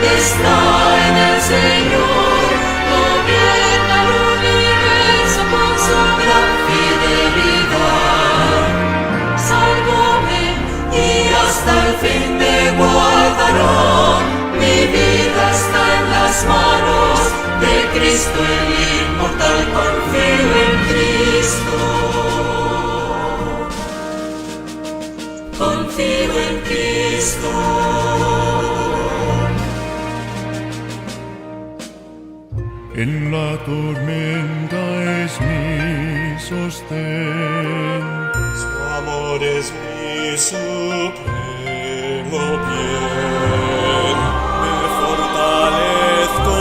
está en el Señor, gobierna el universo con su gran fidelidad. Sálvame y hasta el fin me guardará. Mi vida está en las manos de Cristo el inmortal, confío en Cristo. Confío en Cristo. En la tormenta es mi sostén. Su amor es mi supremo bien. Me fortalezco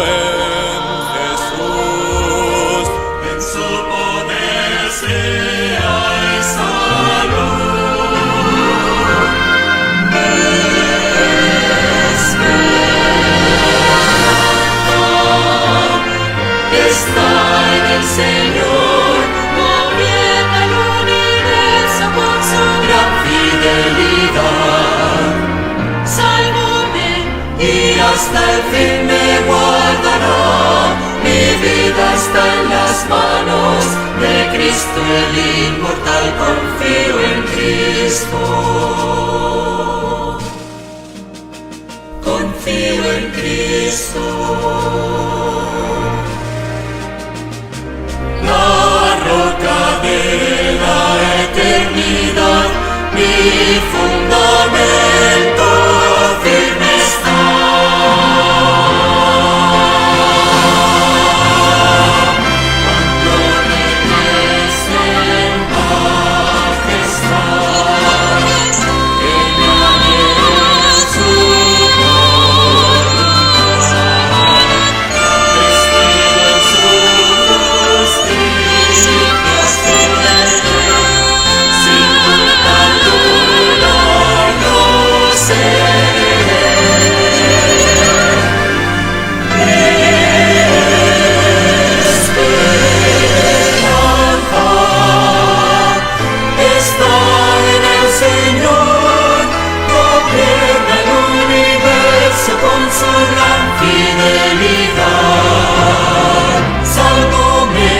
en Jesús. En su poder sea salud. Está en el Señor, gobierna el universo con su gran fidelidad. Sálvame y hasta el fin me guardará. Mi vida está en las manos de Cristo el inmortal, confío en Cristo. Confío en Cristo. De la eternidad, mi fundamento firme está. Cuando me crecen majestad, ella es su voluntad, vestido en su justicia. Con su gran fidelidad, sálvame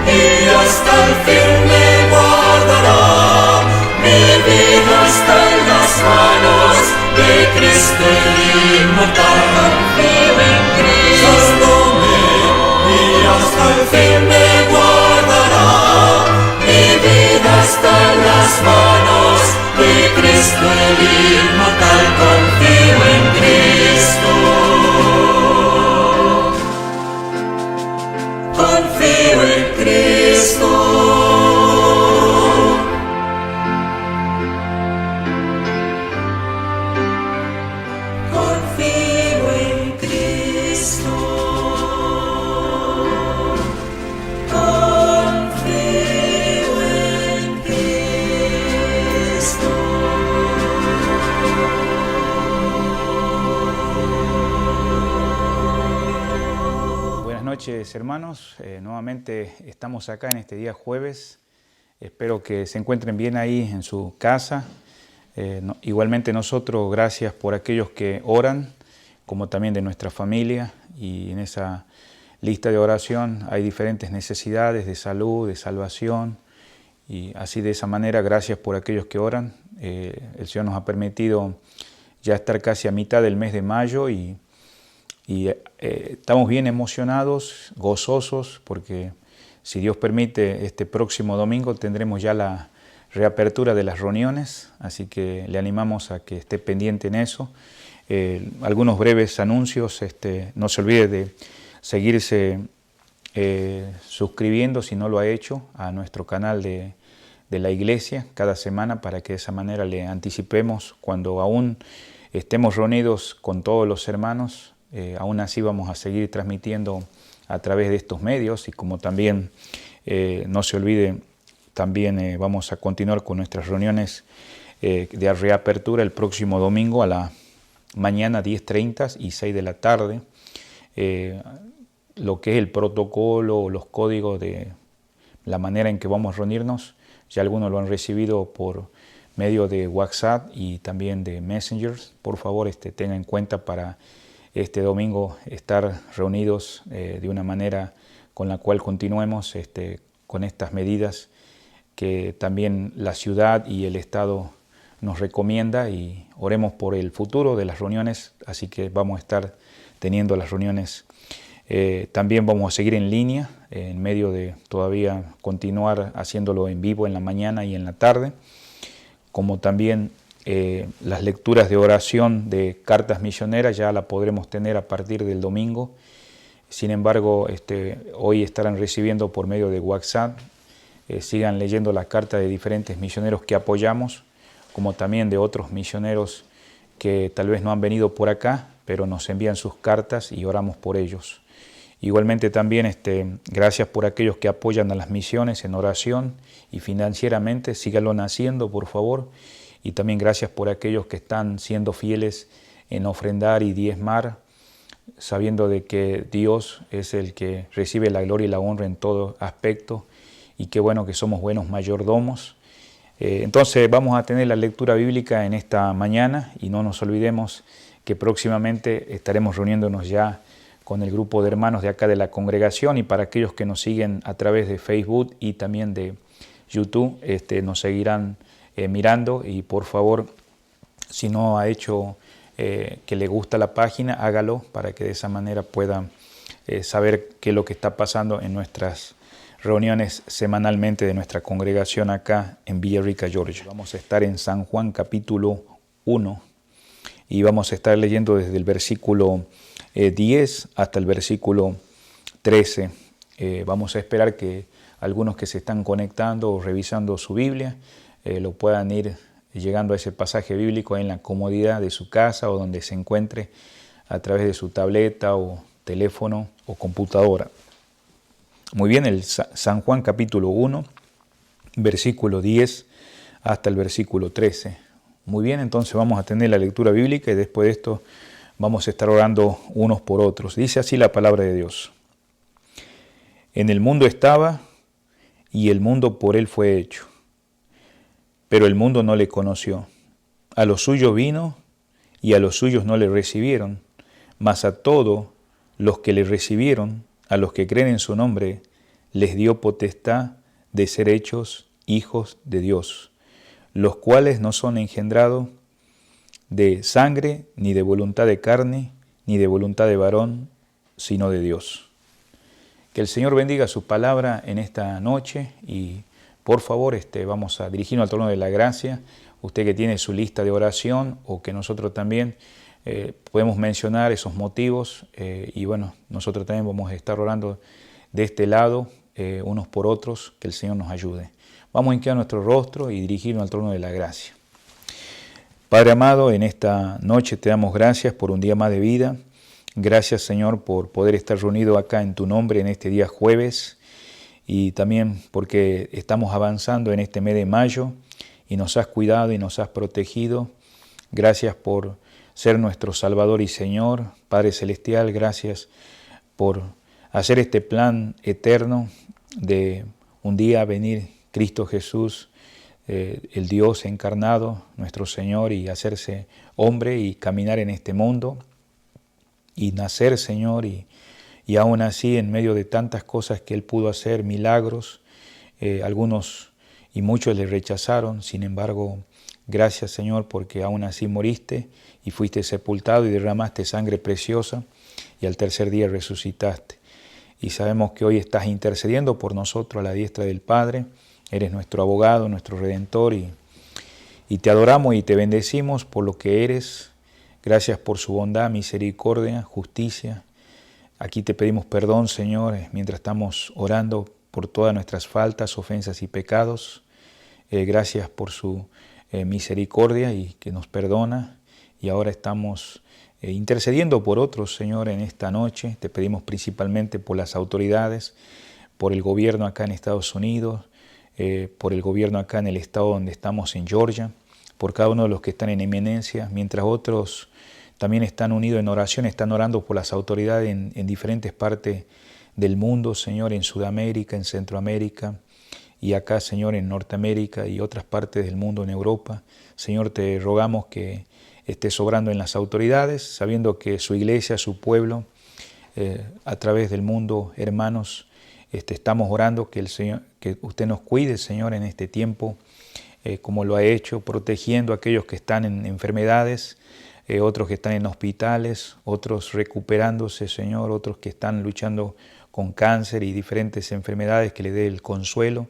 y hasta el fin me guardará. Mi vida está en las manos de Cristo el inmortal, confío en Cristo. Sálvame y hasta el fin me guardará. Mi vida está en las manos de Cristo el inmortal, confío en Cristo. Confío en Cristo. Confío en Cristo. Confío en Cristo. Buenas noches, hermanos. Nuevamente estamos acá en este día jueves. Espero que se encuentren bien ahí en su casa. Igualmente nosotros, gracias por aquellos que oran, como también de nuestra familia. Y en esa lista de oración hay diferentes necesidades de salud, de salvación. Y así de esa manera, gracias por aquellos que oran. El Señor nos ha permitido ya estar casi a mitad del mes de mayo y estamos bien emocionados, gozosos, porque si Dios permite, este próximo domingo tendremos ya la reapertura de las reuniones, así que le animamos a que esté pendiente en eso. Algunos breves anuncios, no se olvide de seguirse suscribiendo, si no lo ha hecho, a nuestro canal de la iglesia cada semana, para que de esa manera le anticipemos cuando aún estemos reunidos con todos los hermanos. Aún así vamos a seguir transmitiendo a través de estos medios, y como también no se olvide, también vamos a continuar con nuestras reuniones de reapertura el próximo domingo a la mañana 10:30 y 6 de la tarde. Lo que es el protocolo, los códigos de la manera en que vamos a reunirnos, ya algunos lo han recibido por medio de WhatsApp y también de Messenger. Por favor, tengan en cuenta para este domingo estar reunidos de una manera con la cual continuemos con estas medidas que también la ciudad y el Estado nos recomienda, y oremos por el futuro de las reuniones, así que vamos a estar teniendo las reuniones. También vamos a seguir en línea, en medio de todavía continuar haciéndolo en vivo en la mañana y en la tarde, como también las lecturas de oración de cartas misioneras ya la podremos tener a partir del domingo. Sin embargo, hoy estarán recibiendo por medio de WhatsApp. Sigan leyendo las cartas de diferentes misioneros que apoyamos, como también de otros misioneros que tal vez no han venido por acá, pero nos envían sus cartas y oramos por ellos. Igualmente también gracias por aquellos que apoyan a las misiones en oración y financieramente, síganlo haciendo por favor. Y también gracias por aquellos que están siendo fieles en ofrendar y diezmar, sabiendo de que Dios es el que recibe la gloria y la honra en todo aspecto, y qué bueno que somos buenos mayordomos. Entonces vamos a tener la lectura bíblica en esta mañana, y no nos olvidemos que próximamente estaremos reuniéndonos ya con el grupo de hermanos de acá de la congregación, y para aquellos que nos siguen a través de Facebook y también de YouTube, nos seguirán mirando, y por favor, si no ha hecho que le gusta la página, hágalo para que de esa manera pueda saber qué es lo que está pasando en nuestras reuniones semanalmente de nuestra congregación acá en Villarrica, Georgia. Vamos a estar en San Juan capítulo 1 y vamos a estar leyendo desde el versículo 10 hasta el versículo 13. Vamos a esperar que algunos que se están conectando o revisando su Biblia lo puedan ir llegando a ese pasaje bíblico en la comodidad de su casa o donde se encuentre, a través de su tableta o teléfono o computadora. Muy bien, el San Juan capítulo 1, versículo 10 hasta el versículo 13. Muy bien, entonces vamos a tener la lectura bíblica y después de esto vamos a estar orando unos por otros. Dice así la palabra de Dios. En el mundo estaba, y el mundo por él fue hecho, pero el mundo no le conoció. A los suyos vino, y a los suyos no le recibieron, mas a todos los que le recibieron, a los que creen en su nombre, les dio potestad de ser hechos hijos de Dios, los cuales no son engendrados de sangre, ni de voluntad de carne, ni de voluntad de varón, sino de Dios. Que el Señor bendiga su palabra en esta noche, y por favor vamos a dirigirnos al trono de la gracia. Usted que tiene su lista de oración, o que nosotros también podemos mencionar esos motivos, y bueno, nosotros también vamos a estar orando de este lado, unos por otros, que el Señor nos ayude. Vamos a hincar nuestro rostro y dirigirnos al trono de la gracia. Padre amado, en esta noche te damos gracias por un día más de vida. Gracias, Señor, por poder estar reunido acá en tu nombre en este día jueves, y también porque estamos avanzando en este mes de mayo y nos has cuidado y nos has protegido. Gracias por ser nuestro Salvador y Señor. Padre Celestial, gracias por hacer este plan eterno de un día venir Cristo Jesús, el Dios encarnado, nuestro Señor, y hacerse hombre y caminar en este mundo y nacer, Señor, y aún así en medio de tantas cosas que Él pudo hacer, milagros, algunos y muchos le rechazaron. Sin embargo, gracias, Señor, porque aún así moriste y fuiste sepultado y derramaste sangre preciosa, y al tercer día resucitaste. Y sabemos que hoy estás intercediendo por nosotros a la diestra del Padre. Eres nuestro abogado, nuestro Redentor, y te adoramos y te bendecimos por lo que eres. Gracias por su bondad, misericordia, justicia. Aquí te pedimos perdón, Señor, mientras estamos orando por todas nuestras faltas, ofensas y pecados. Gracias por su misericordia y que nos perdona. Y ahora estamos intercediendo por otros, Señor, en esta noche. Te pedimos principalmente por las autoridades, por el gobierno acá en Estados Unidos, por el gobierno acá en el estado donde estamos, en Georgia, por cada uno de los que están en eminencia, mientras otros también están unidos en oración, están orando por las autoridades en diferentes partes del mundo, Señor, en Sudamérica, en Centroamérica, y acá, Señor, en Norteamérica y otras partes del mundo, en Europa. Señor, te rogamos que estés obrando en las autoridades, sabiendo que su iglesia, su pueblo, a través del mundo, hermanos, estamos orando que usted nos cuide, Señor, en este tiempo, como lo ha hecho, protegiendo a aquellos que están en enfermedades, otros que están en hospitales, otros recuperándose, Señor, otros que están luchando con cáncer y diferentes enfermedades, que le dé el consuelo.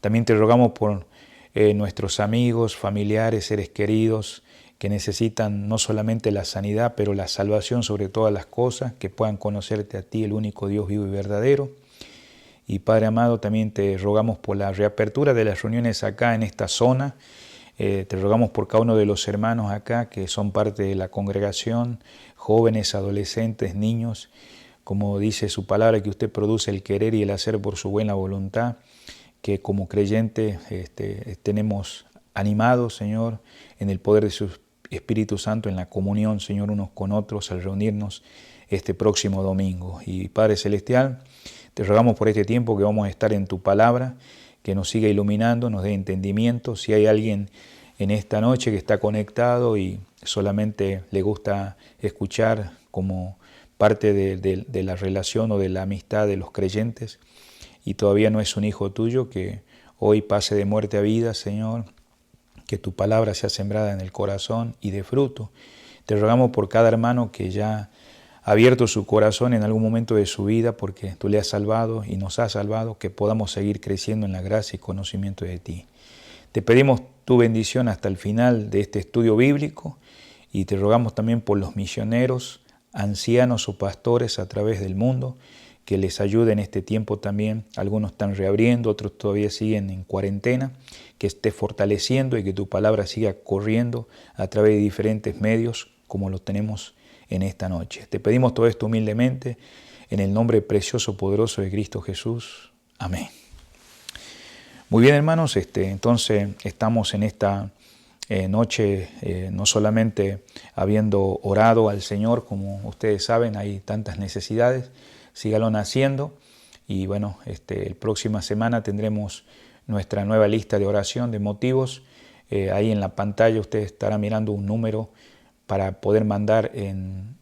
También te rogamos por nuestros amigos, familiares, seres queridos, que necesitan no solamente la sanidad, pero la salvación sobre todas las cosas, que puedan conocerte a ti, el único Dios vivo y verdadero. Y Padre amado, también te rogamos por la reapertura de las reuniones acá en esta zona. Te rogamos por cada uno de los hermanos acá que son parte de la congregación, jóvenes, adolescentes, niños. Como dice su palabra, que usted produce el querer y el hacer por su buena voluntad, que como creyentes tenemos animados, Señor, en el poder de su Espíritu Santo, en la comunión, Señor, unos con otros al reunirnos este próximo domingo. Y Padre Celestial, te rogamos por este tiempo que vamos a estar en tu palabra, que nos siga iluminando, nos dé entendimiento. Si hay alguien en esta noche que está conectado y solamente le gusta escuchar como parte de la relación o de la amistad de los creyentes y todavía no es un hijo tuyo, que hoy pase de muerte a vida, Señor, que tu palabra sea sembrada en el corazón y de fruto. Te rogamos por cada hermano que ya ha abierto su corazón en algún momento de su vida, porque tú le has salvado y nos has salvado, que podamos seguir creciendo en la gracia y conocimiento de ti. Te pedimos tu bendición hasta el final de este estudio bíblico y te rogamos también por los misioneros, ancianos o pastores a través del mundo, que les ayude en este tiempo también. Algunos están reabriendo, otros todavía siguen en cuarentena, que esté fortaleciendo y que tu palabra siga corriendo a través de diferentes medios como lo tenemos en esta noche. Te pedimos todo esto humildemente en el nombre precioso, poderoso de Cristo Jesús. Amén. Muy bien, hermanos, entonces estamos en esta noche no solamente habiendo orado al Señor, como ustedes saben, hay tantas necesidades, síganlo haciendo y bueno, la próxima semana tendremos nuestra nueva lista de oración, de motivos. Ahí en la pantalla usted estará mirando un número para poder mandar en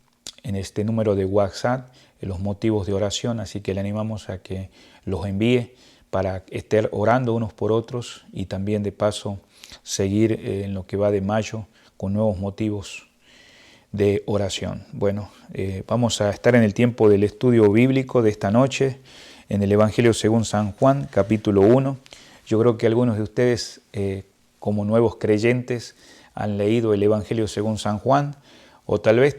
este número de WhatsApp los motivos de oración, así que le animamos a que los envíe para estar orando unos por otros y también de paso seguir en lo que va de mayo con nuevos motivos de oración. Bueno, vamos a estar en el tiempo del estudio bíblico de esta noche en el Evangelio según San Juan, capítulo 1. Yo creo que algunos de ustedes, como nuevos creyentes, han leído el Evangelio según San Juan, o tal vez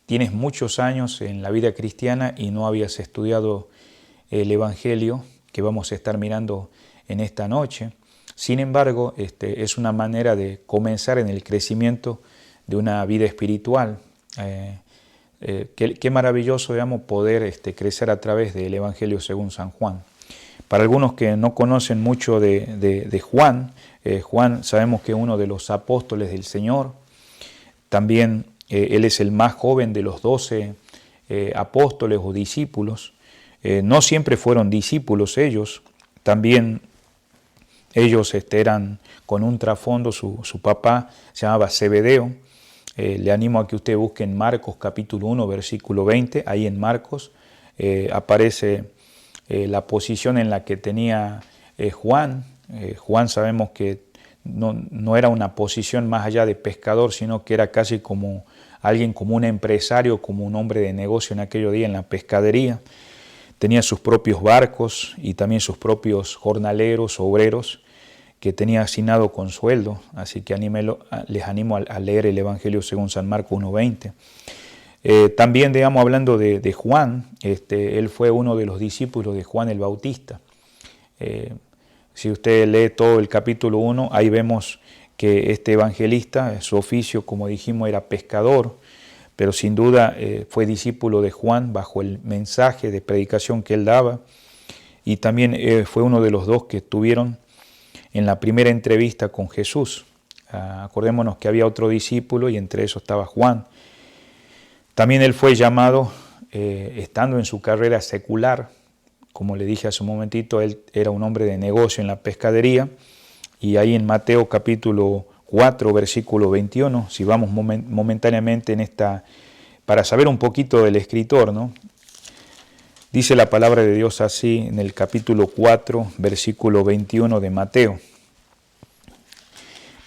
tienes muchos años en la vida cristiana y no habías estudiado el Evangelio que vamos a estar mirando en esta noche. Sin embargo, es una manera de comenzar en el crecimiento de una vida espiritual. Qué maravilloso, digamos, poder crecer a través del Evangelio según San Juan. Para algunos que no conocen mucho de Juan, Juan sabemos que es uno de los apóstoles del Señor. También él es el más joven de los 12 apóstoles o discípulos. No siempre fueron discípulos ellos, también ellos eran con un trasfondo, su papá se llamaba Zebedeo. Le animo a que usted busque en Marcos capítulo 1, versículo 20, ahí en Marcos aparece la posición en la que tenía Juan. Juan sabemos que no era una posición más allá de pescador, sino que era casi como alguien, como un empresario, como un hombre de negocio en aquellos días en la pescadería. Tenía sus propios barcos y también sus propios jornaleros, obreros, que tenía asignado con sueldo. Así que les animo a leer el Evangelio según San Marcos 1:20. También, digamos, hablando de Juan, él fue uno de los discípulos de Juan el Bautista. Si usted lee todo el capítulo 1, ahí vemos que este evangelista, su oficio, como dijimos, era pescador, pero sin duda fue discípulo de Juan bajo el mensaje de predicación que él daba, y también fue uno de los dos que estuvieron en la primera entrevista con Jesús. Acordémonos que había otro discípulo y entre esos estaba Juan. También él fue llamado, estando en su carrera secular, como le dije hace un momentito, él era un hombre de negocio en la pescadería, y ahí en Mateo capítulo 4, versículo 21, si vamos momentáneamente en esta, para saber un poquito del escritor, ¿no? Dice la palabra de Dios así en el capítulo 4, versículo 21 de Mateo.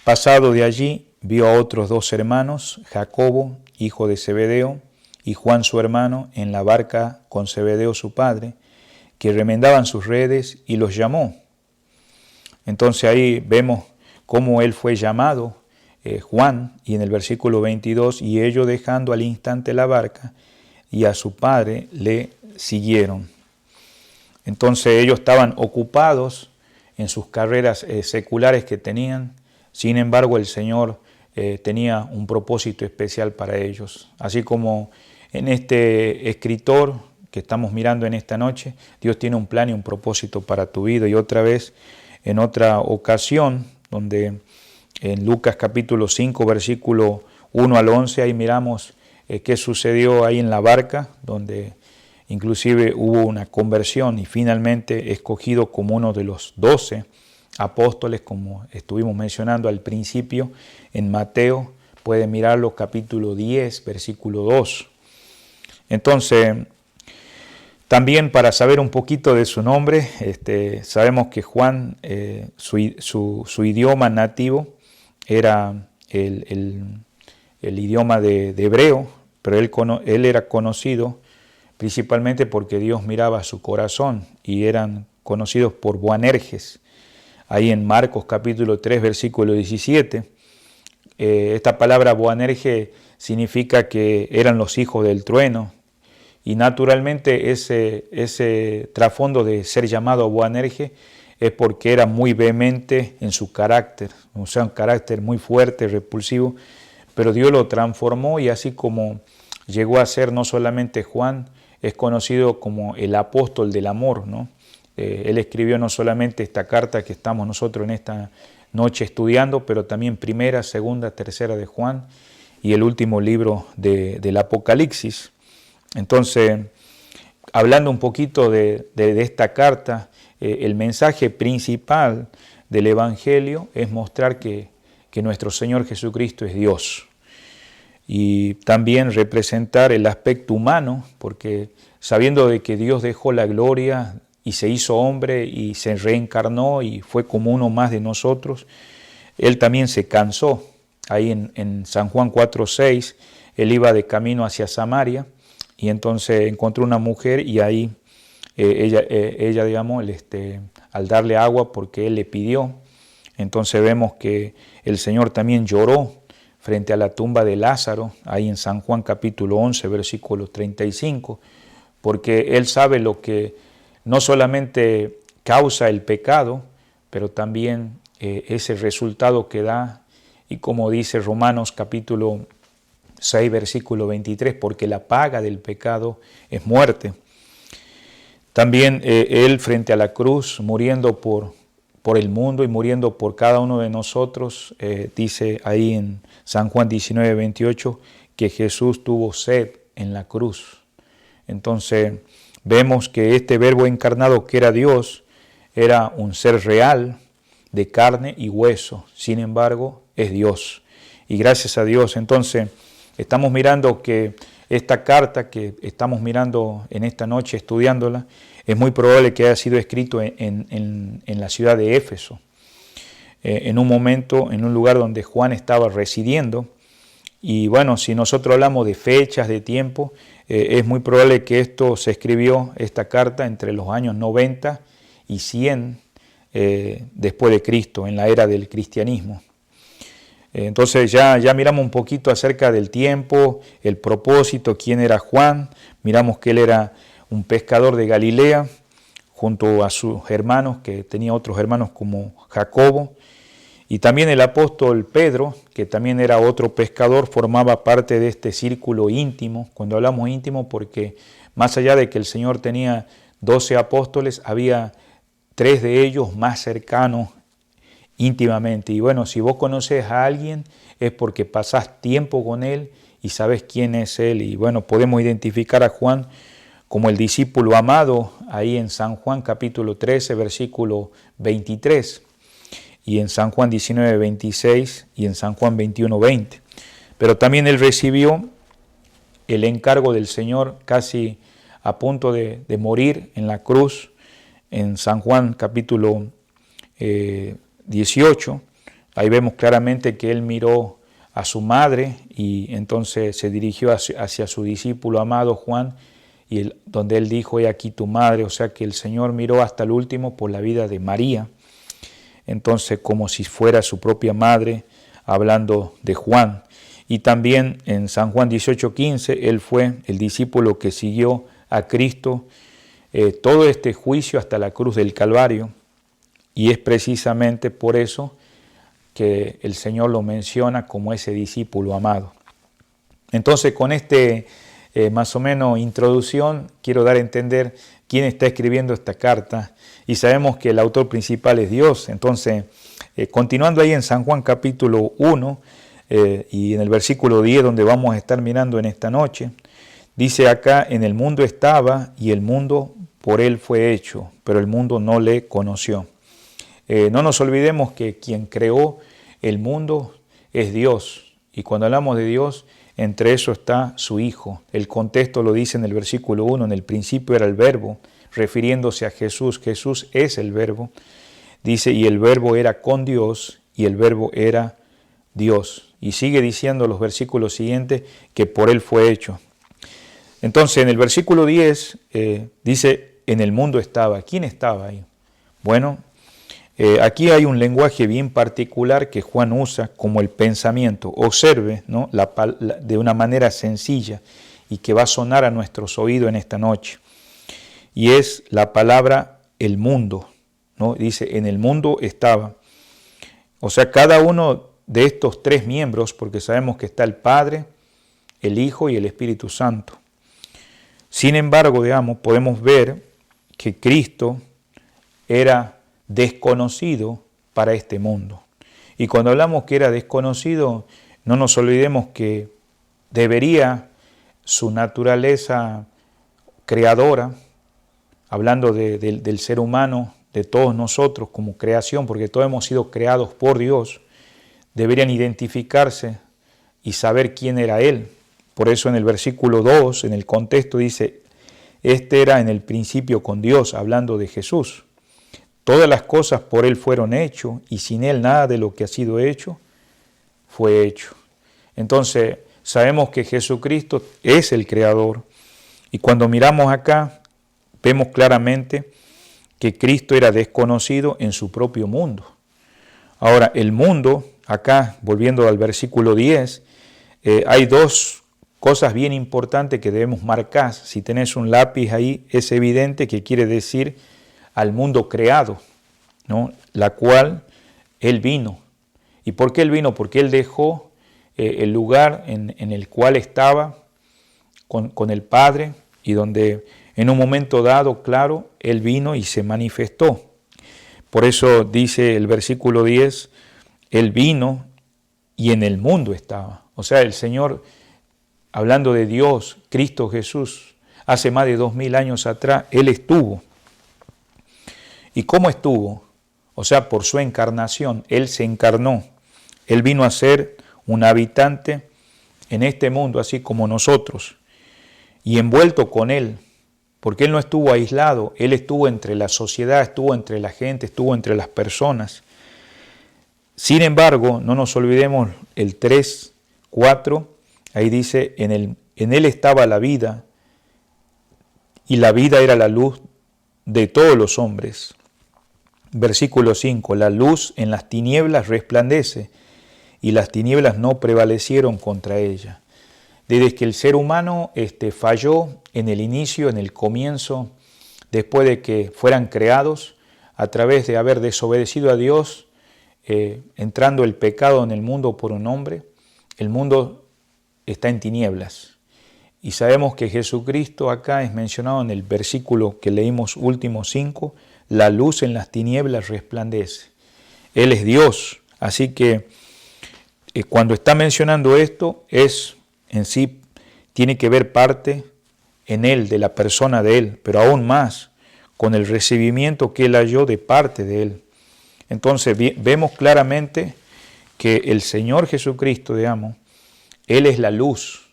Pasado de allí, vio a otros 2 hermanos, Jacobo, hijo de Zebedeo, y Juan su hermano, en la barca con Zebedeo su padre, que remendaban sus redes, y los llamó. Entonces ahí vemos cómo él fue llamado, Juan, y en el versículo 22, y ellos dejando al instante la barca, y a su padre le siguieron. Entonces ellos estaban ocupados en sus carreras seculares que tenían, sin embargo el Señor tenía un propósito especial para ellos. Así como en este escritor que estamos mirando en esta noche, Dios tiene un plan y un propósito para tu vida. Y otra vez, en otra ocasión, donde en Lucas capítulo 5, versículo 1 al 11, ahí miramos qué sucedió ahí en la barca, donde inclusive hubo una conversión y finalmente escogido como uno de los 12 apóstoles, como estuvimos mencionando al principio en Mateo. Pueden mirarlo, capítulo 10, versículo 2. Entonces, también para saber un poquito de su nombre, sabemos que Juan, su idioma nativo era el idioma de hebreo, pero él era conocido principalmente porque Dios miraba su corazón y eran conocidos por Boanerges. Ahí en Marcos capítulo 3, versículo 17, esta palabra Boanerges significa que eran los hijos del trueno. Y naturalmente ese trasfondo de ser llamado Boanerges es porque era muy vehemente en su carácter, o sea, un carácter muy fuerte, repulsivo, pero Dios lo transformó y así como llegó a ser no solamente Juan, es conocido como el apóstol del amor, ¿no? Él escribió no solamente esta carta que estamos nosotros en esta noche estudiando, pero también primera, segunda, tercera de Juan y el último libro del Apocalipsis. Entonces, hablando un poquito de esta carta, el mensaje principal del Evangelio es mostrar que nuestro Señor Jesucristo es Dios. Y también representar el aspecto humano, porque sabiendo de que Dios dejó la gloria y se hizo hombre y se reencarnó y fue como uno más de nosotros, Él también se cansó. Ahí en San Juan 4:6, Él iba de camino hacia Samaria, y entonces encontró una mujer y ahí ella digamos, al darle agua porque él le pidió, entonces vemos que el Señor también lloró frente a la tumba de Lázaro, ahí en San Juan capítulo 11, versículo 35, porque Él sabe lo que no solamente causa el pecado, pero también ese resultado que da, y como dice Romanos capítulo 6, versículo 23, porque la paga del pecado es muerte. También Él frente a la cruz, muriendo por el mundo y muriendo por cada uno de nosotros, dice ahí en San Juan 19, 28, que Jesús tuvo sed en la cruz. Entonces vemos que este verbo encarnado que era Dios, era un ser real, de carne y hueso, sin embargo es Dios. Y gracias a Dios, entonces, estamos mirando que esta carta que estamos mirando en esta noche, estudiándola, es muy probable que haya sido escrito en la ciudad de Éfeso, en un momento, en un lugar donde Juan estaba residiendo. Y bueno, si nosotros hablamos de fechas, de tiempo, es muy probable que esto se escribió, esta carta, entre los años 90 y 100 después de Cristo, en la era del cristianismo. Entonces ya miramos un poquito acerca del tiempo, el propósito, quién era Juan. Miramos que él era un pescador de Galilea, junto a sus hermanos, que tenía otros hermanos como Jacobo. Y también el apóstol Pedro, que también era otro pescador, formaba parte de este círculo íntimo. Cuando hablamos íntimo, porque más allá de que el Señor tenía 12 apóstoles, había 3 de ellos más cercanos íntimamente. Y bueno, si vos conoces a alguien es porque pasás tiempo con él y sabes quién es él. Y bueno, podemos identificar a Juan como el discípulo amado ahí en San Juan capítulo 13, versículo 23. y en San Juan 19:26 y en San Juan 21:20. Pero también él recibió el encargo del Señor casi a punto de morir en la cruz, en San Juan capítulo 18. Ahí vemos claramente que él miró a su madre y entonces se dirigió hacia su discípulo amado Juan, y donde él dijo: he aquí tu madre. O sea que el Señor miró hasta el último por la vida de María, entonces como si fuera su propia madre, hablando de Juan. Y también en San Juan 18:15, él fue el discípulo que siguió a Cristo todo este juicio hasta la cruz del Calvario, y es precisamente por eso que el Señor lo menciona como ese discípulo amado. Entonces, con este más o menos introducción, quiero dar a entender quién está escribiendo esta carta, y sabemos que el autor principal es Dios. Entonces, continuando ahí en San Juan capítulo 1, y en el versículo 10, donde vamos a estar mirando en esta noche, dice acá: en el mundo estaba, y el mundo por él fue hecho, pero el mundo no le conoció. No nos olvidemos que quien creó el mundo es Dios, y cuando hablamos de Dios, entre eso está su Hijo. El contexto lo dice en el versículo 1, en el principio era el Verbo, refiriéndose a Jesús. Jesús es el Verbo. Dice: y el Verbo era con Dios, y el Verbo era Dios. Y sigue diciendo los versículos siguientes que por él fue hecho. Entonces, en el versículo 10 dice: en el mundo estaba. ¿Quién estaba ahí? Bueno, aquí hay un lenguaje bien particular que Juan usa como el pensamiento. Observe, ¿no?, de una manera sencilla y que va a sonar a nuestros oídos en esta noche. Y es la palabra el mundo, ¿no? Dice: en el mundo estaba. O sea, cada uno de estos tres miembros, porque sabemos que está el Padre, el Hijo y el Espíritu Santo. Sin embargo, podemos ver que Cristo era desconocido para este mundo. Y cuando hablamos que era desconocido, no nos olvidemos que debería su naturaleza creadora, hablando del ser humano, de todos nosotros como creación, porque todos hemos sido creados por Dios, deberían identificarse y saber quién era Él. Por eso en el versículo 2, en el contexto dice: este era en el principio con Dios, hablando de Jesús. Todas las cosas por Él fueron hechas, y sin Él nada de lo que ha sido hecho fue hecho. Entonces sabemos que Jesucristo es el Creador, y cuando miramos acá vemos claramente que Cristo era desconocido en su propio mundo. Ahora, el mundo, acá volviendo al versículo 10, hay dos cosas bien importantes que debemos marcar. Si tenés un lápiz ahí, es evidente que quiere decir al mundo creado, ¿no?, la cual Él vino. ¿Y por qué Él vino? Porque Él dejó el lugar en el cual estaba con el Padre, y donde en un momento dado, claro, Él vino y se manifestó. Por eso dice el versículo 10, Él vino y en el mundo estaba. O sea, el Señor, hablando de Dios, Cristo Jesús, hace más de 2000 años atrás, Él estuvo. ¿Y cómo estuvo? O sea, por su encarnación, Él se encarnó. Él vino a ser un habitante en este mundo, así como nosotros, y envuelto con Él, porque Él no estuvo aislado, Él estuvo entre la sociedad, estuvo entre la gente, estuvo entre las personas. Sin embargo, no nos olvidemos el 3:4, ahí dice: en él estaba la vida, y la vida era la luz de todos los hombres. Versículo 5, la luz en las tinieblas resplandece, y las tinieblas no prevalecieron contra ella. Desde que el ser humano falló en el inicio, en el comienzo, después de que fueran creados, a través de haber desobedecido a Dios, entrando el pecado en el mundo por un hombre, el mundo está en tinieblas. Y sabemos que Jesucristo acá es mencionado en el versículo que leímos último 5, la luz en las tinieblas resplandece. Él es Dios, así que cuando está mencionando esto, es en sí, tiene que ver parte en Él, de la persona de Él, pero aún más con el recibimiento que Él halló de parte de Él. Entonces vemos claramente que el Señor Jesucristo, digamos, Él es la luz.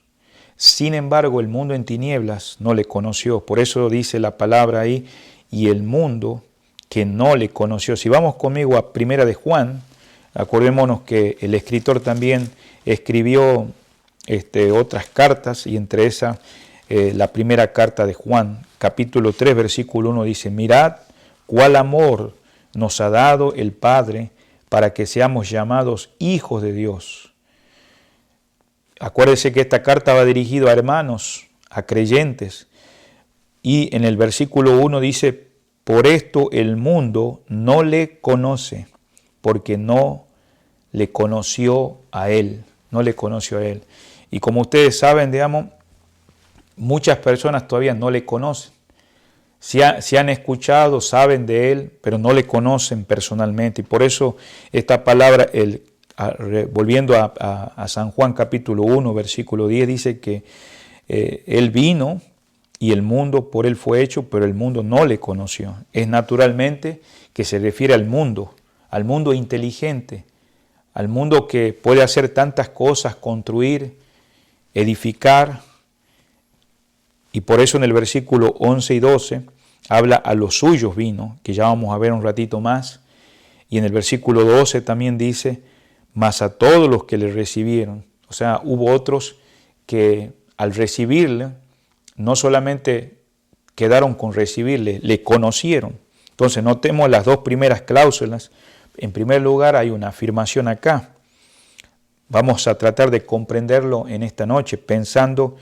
Sin embargo, el mundo en tinieblas no le conoció. Por eso dice la palabra ahí, y el mundo que no le conoció. Si vamos conmigo a Primera de Juan, acordémonos que el escritor también escribió otras cartas, y entre esas la primera carta de Juan, capítulo 3, versículo 1, dice: mirad cuál amor nos ha dado el Padre para que seamos llamados hijos de Dios. Acuérdese que esta carta va dirigida a hermanos, a creyentes, y en el versículo 1 dice: por esto el mundo no le conoce, porque no le conoció a Él, no le conoció a Él. Y como ustedes saben, digamos, muchas personas todavía no le conocen. Si han escuchado, saben de Él, pero no le conocen personalmente. Y por eso esta palabra, volviendo a San Juan capítulo 1, versículo 10, dice que Él vino y el mundo por Él fue hecho, pero el mundo no le conoció. Es naturalmente que se refiere al mundo inteligente, al mundo que puede hacer tantas cosas, construir, edificar. Y por eso en el versículo 11 y 12 habla a los suyos vino, que ya vamos a ver un ratito más. Y en el versículo 12 también dice: mas a todos los que le recibieron. O sea, hubo otros que al recibirle, no solamente quedaron con recibirle, le conocieron. Entonces notemos las dos primeras cláusulas. En primer lugar, hay una afirmación acá. Vamos a tratar de comprenderlo en esta noche, pensando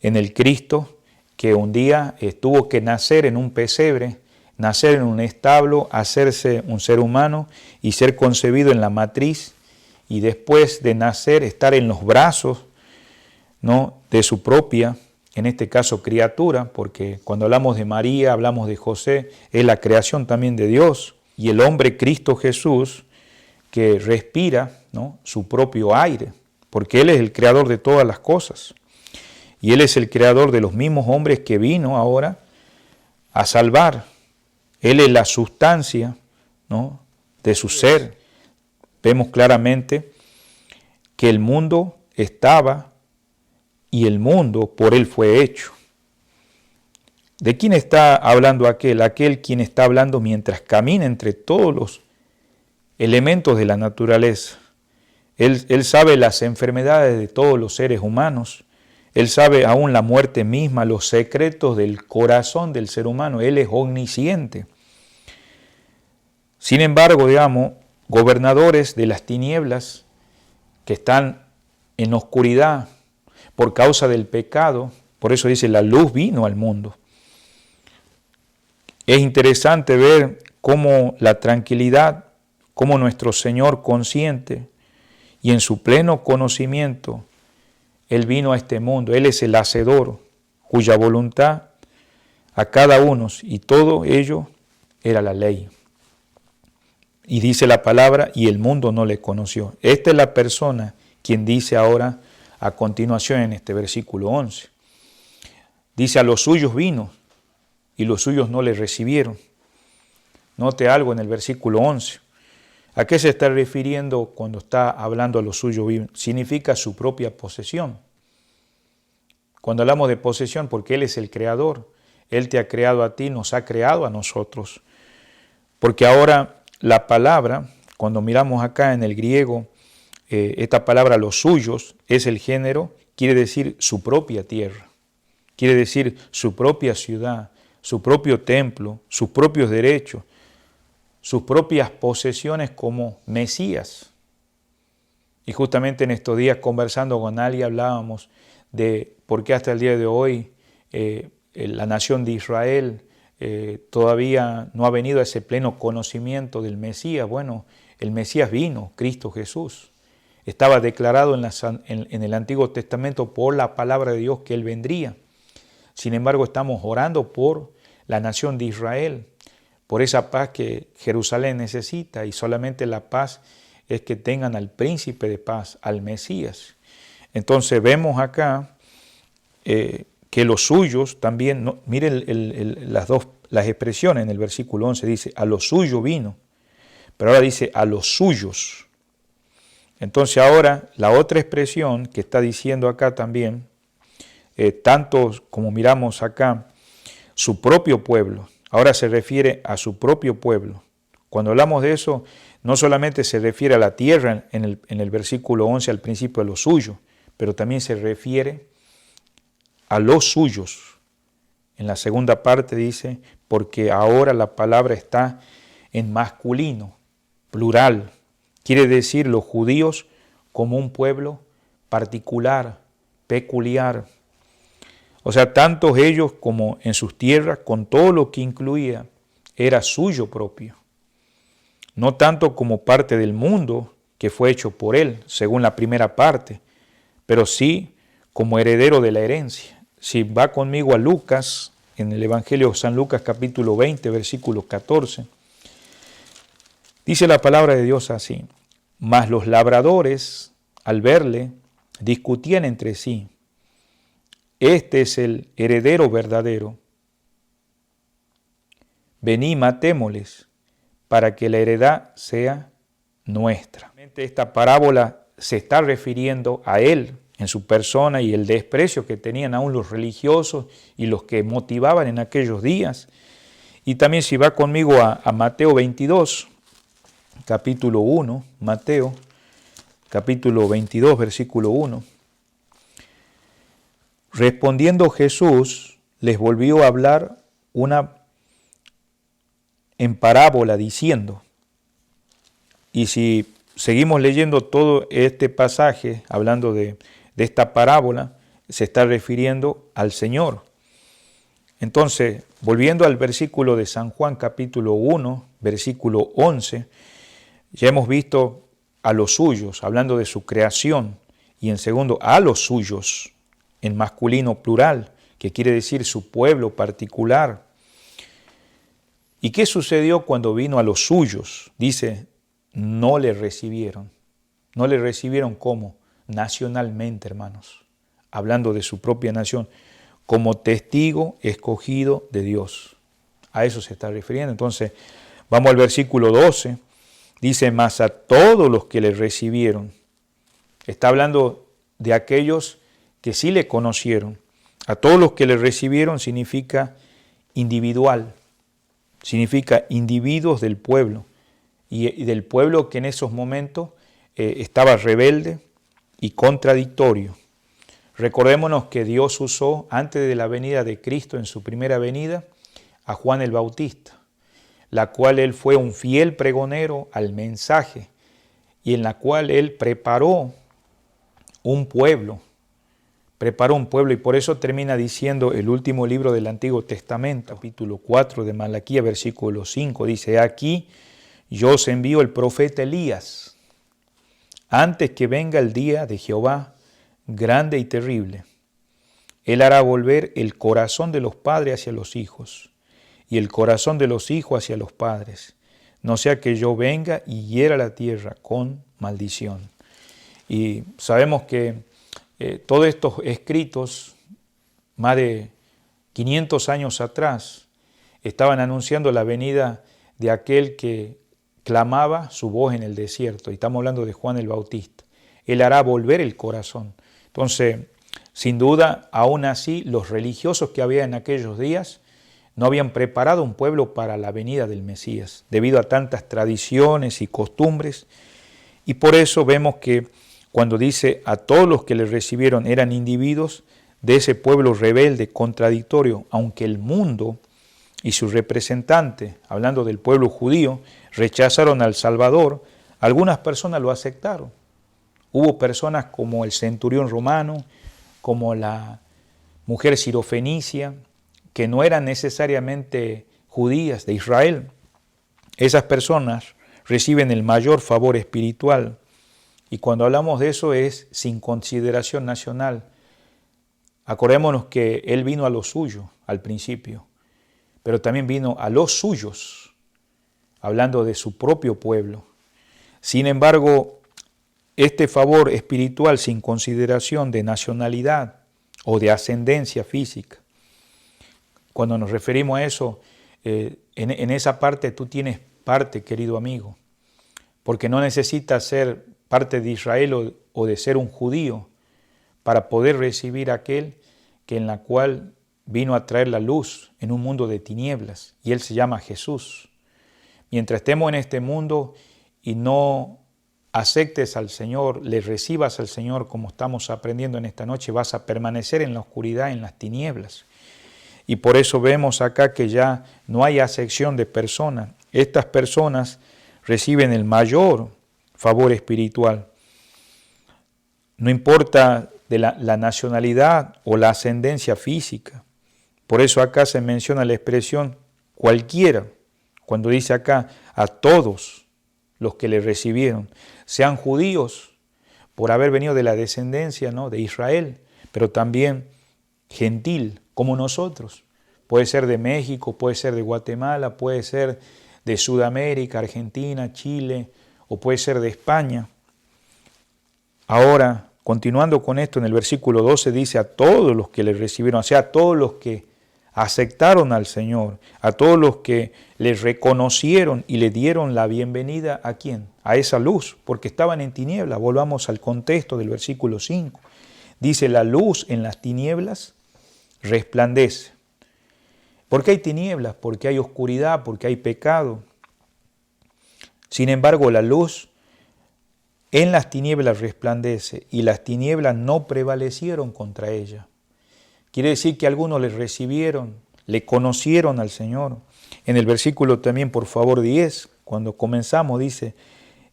en el Cristo que un día tuvo que nacer en un pesebre, nacer en un establo, hacerse un ser humano y ser concebido en la matriz, y después de nacer estar en los brazos, ¿no?, de su propia, en este caso, criatura, porque cuando hablamos de María, hablamos de José, es la creación también de Dios, y el hombre Cristo Jesús que respira, ¿no?, su propio aire, porque Él es el creador de todas las cosas. Y Él es el creador de los mismos hombres que vino ahora a salvar. Él es la sustancia, ¿no?, de su ser. Vemos claramente que el mundo estaba y el mundo por Él fue hecho. ¿De quién está hablando aquel? Aquel quien está hablando mientras camina entre todos los elementos de la naturaleza. Él sabe las enfermedades de todos los seres humanos. Él sabe aún la muerte misma, los secretos del corazón del ser humano. Él es omnisciente. Sin embargo, digamos, gobernadores de las tinieblas que están en oscuridad por causa del pecado, por eso dice, la luz vino al mundo. Es interesante ver cómo la tranquilidad, cómo nuestro Señor consciente y en su pleno conocimiento, Él vino a este mundo. Él es el hacedor, cuya voluntad a cada uno, y todo ello era la ley. Y dice la palabra, y el mundo no le conoció. Esta es la persona quien dice ahora a continuación en este versículo 11. Dice: a los suyos vino, y los suyos no le recibieron. Note algo en el versículo 11. ¿A qué se está refiriendo cuando está hablando a los suyos vino? Significa su propia posesión. Cuando hablamos de posesión, porque Él es el creador, Él te ha creado a ti, nos ha creado a nosotros. Porque ahora la palabra, cuando miramos acá en el griego, esta palabra los suyos es el género, quiere decir su propia tierra, quiere decir su propia ciudad, su propio templo, sus propios derechos, sus propias posesiones como Mesías. Y justamente en estos días, conversando con alguien, hablábamos de por qué hasta el día de hoy la nación de Israel todavía no ha venido a ese pleno conocimiento del Mesías. Bueno, el Mesías vino, Cristo Jesús. Estaba declarado en el Antiguo Testamento por la palabra de Dios que Él vendría. Sin embargo, estamos orando por la nación de Israel, por esa paz que Jerusalén necesita, y solamente la paz es que tengan al príncipe de paz, al Mesías. Entonces vemos acá que los suyos también, miren las expresiones en el versículo 11, dice, a los suyos vino, pero ahora dice a los suyos. Entonces ahora la otra expresión que está diciendo acá también, tanto como miramos acá, su propio pueblo, ahora se refiere a su propio pueblo. Cuando hablamos de eso, no solamente se refiere a la tierra en el versículo 11 al principio de lo suyo, pero también se refiere a los suyos. En la segunda parte dice, porque ahora la palabra está en masculino, plural. Quiere decir los judíos como un pueblo particular, peculiar. O sea, tanto ellos como en sus tierras, con todo lo que incluía, era suyo propio. No tanto como parte del mundo que fue hecho por él, según la primera parte, pero sí como heredero de la herencia. Si va conmigo a Lucas, en el Evangelio de San Lucas capítulo 20, versículo 14, dice la palabra de Dios así: mas los labradores, al verle, discutían entre sí, este es el heredero verdadero, vení, matémosles, para que la heredad sea nuestra. Esta parábola se está refiriendo a él en su persona y el desprecio que tenían aún los religiosos y los que motivaban en aquellos días. Y también si va conmigo a Mateo 22, capítulo 1, Mateo, capítulo 22, versículo 1. Respondiendo Jesús, les volvió a hablar en parábola diciendo, y si seguimos leyendo todo este pasaje, hablando de esta parábola, se está refiriendo al Señor. Entonces, volviendo al versículo de San Juan capítulo 1, versículo 11, ya hemos visto a los suyos, hablando de su creación, y en segundo, a los suyos, en masculino plural, que quiere decir su pueblo particular. ¿Y qué sucedió cuando vino a los suyos? Dice, no le recibieron. No le recibieron ¿cómo? Nacionalmente, hermanos, hablando de su propia nación, como testigo escogido de Dios. A eso se está refiriendo. Entonces, vamos al versículo 12. Dice, mas a todos los que le recibieron. Está hablando de aquellos que sí le conocieron. A todos los que le recibieron significa individual. Significa individuos del pueblo. Y del pueblo que en esos momentos estaba rebelde y contradictorio. Recordémonos que Dios usó antes de la venida de Cristo en su primera venida a Juan el Bautista, la cual él fue un fiel pregonero al mensaje y en la cual él preparó un pueblo y por eso termina diciendo el último libro del Antiguo Testamento, capítulo 4 de Malaquía, versículo 5, dice, aquí yo os envío el profeta Elías, antes que venga el día de Jehová, grande y terrible. Él hará volver el corazón de los padres hacia los hijos, y el corazón de los hijos hacia los padres, no sea que yo venga y hiera la tierra con maldición. Y sabemos que todos estos escritos, más de 500 años atrás, estaban anunciando la venida de aquel que clamaba su voz en el desierto. Y estamos hablando de Juan el Bautista. Él hará volver el corazón. Entonces, sin duda, aún así, los religiosos que había en aquellos días no habían preparado un pueblo para la venida del Mesías, debido a tantas tradiciones y costumbres. Y por eso vemos que cuando dice a todos los que le recibieron eran individuos de ese pueblo rebelde, contradictorio, aunque el mundo y sus representantes, hablando del pueblo judío, rechazaron al Salvador, algunas personas lo aceptaron. Hubo personas como el centurión romano, como la mujer sirofenicia, que no eran necesariamente judías de Israel. Esas personas reciben el mayor favor espiritual. Y cuando hablamos de eso es sin consideración nacional. Acordémonos que Él vino a lo suyo al principio, pero también vino a los suyos, hablando de su propio pueblo. Sin embargo, este favor espiritual sin consideración de nacionalidad o de ascendencia física, cuando nos referimos a eso, en esa parte tú tienes parte, querido amigo. porque no necesita ser parte de Israel o de ser un judío para poder recibir aquel que en la cual vino a traer la luz en un mundo de tinieblas, y Él se llama Jesús. Mientras estemos en este mundo y no aceptes al Señor, le recibas al Señor como estamos aprendiendo en esta noche, vas a permanecer en la oscuridad, en las tinieblas. Y por eso vemos acá que ya no hay acepción de personas. Estas personas reciben el mayor favor espiritual. No importa de la nacionalidad o la ascendencia física. Por eso acá se menciona la expresión cualquiera, cuando dice acá a todos los que le recibieron, sean judíos por haber venido de la descendencia, ¿no?, de Israel, pero también gentil como nosotros. Puede ser de México, puede ser de Guatemala, puede ser de Sudamérica, Argentina, Chile, o puede ser de España. Ahora, continuando con esto, en el versículo 12 dice a todos los que le recibieron, o sea, a todos los que aceptaron al Señor, a todos los que le reconocieron y le dieron la bienvenida, ¿a quién? A esa luz, porque estaban en tinieblas. Volvamos al contexto del versículo 5. Dice, la luz en las tinieblas resplandece. ¿Por qué hay tinieblas? Porque hay oscuridad, porque hay pecado. Sin embargo, la luz en las tinieblas resplandece y las tinieblas no prevalecieron contra ella. Quiere decir que algunos le recibieron, le conocieron al Señor. En el versículo también, por favor, 10, cuando comenzamos, dice,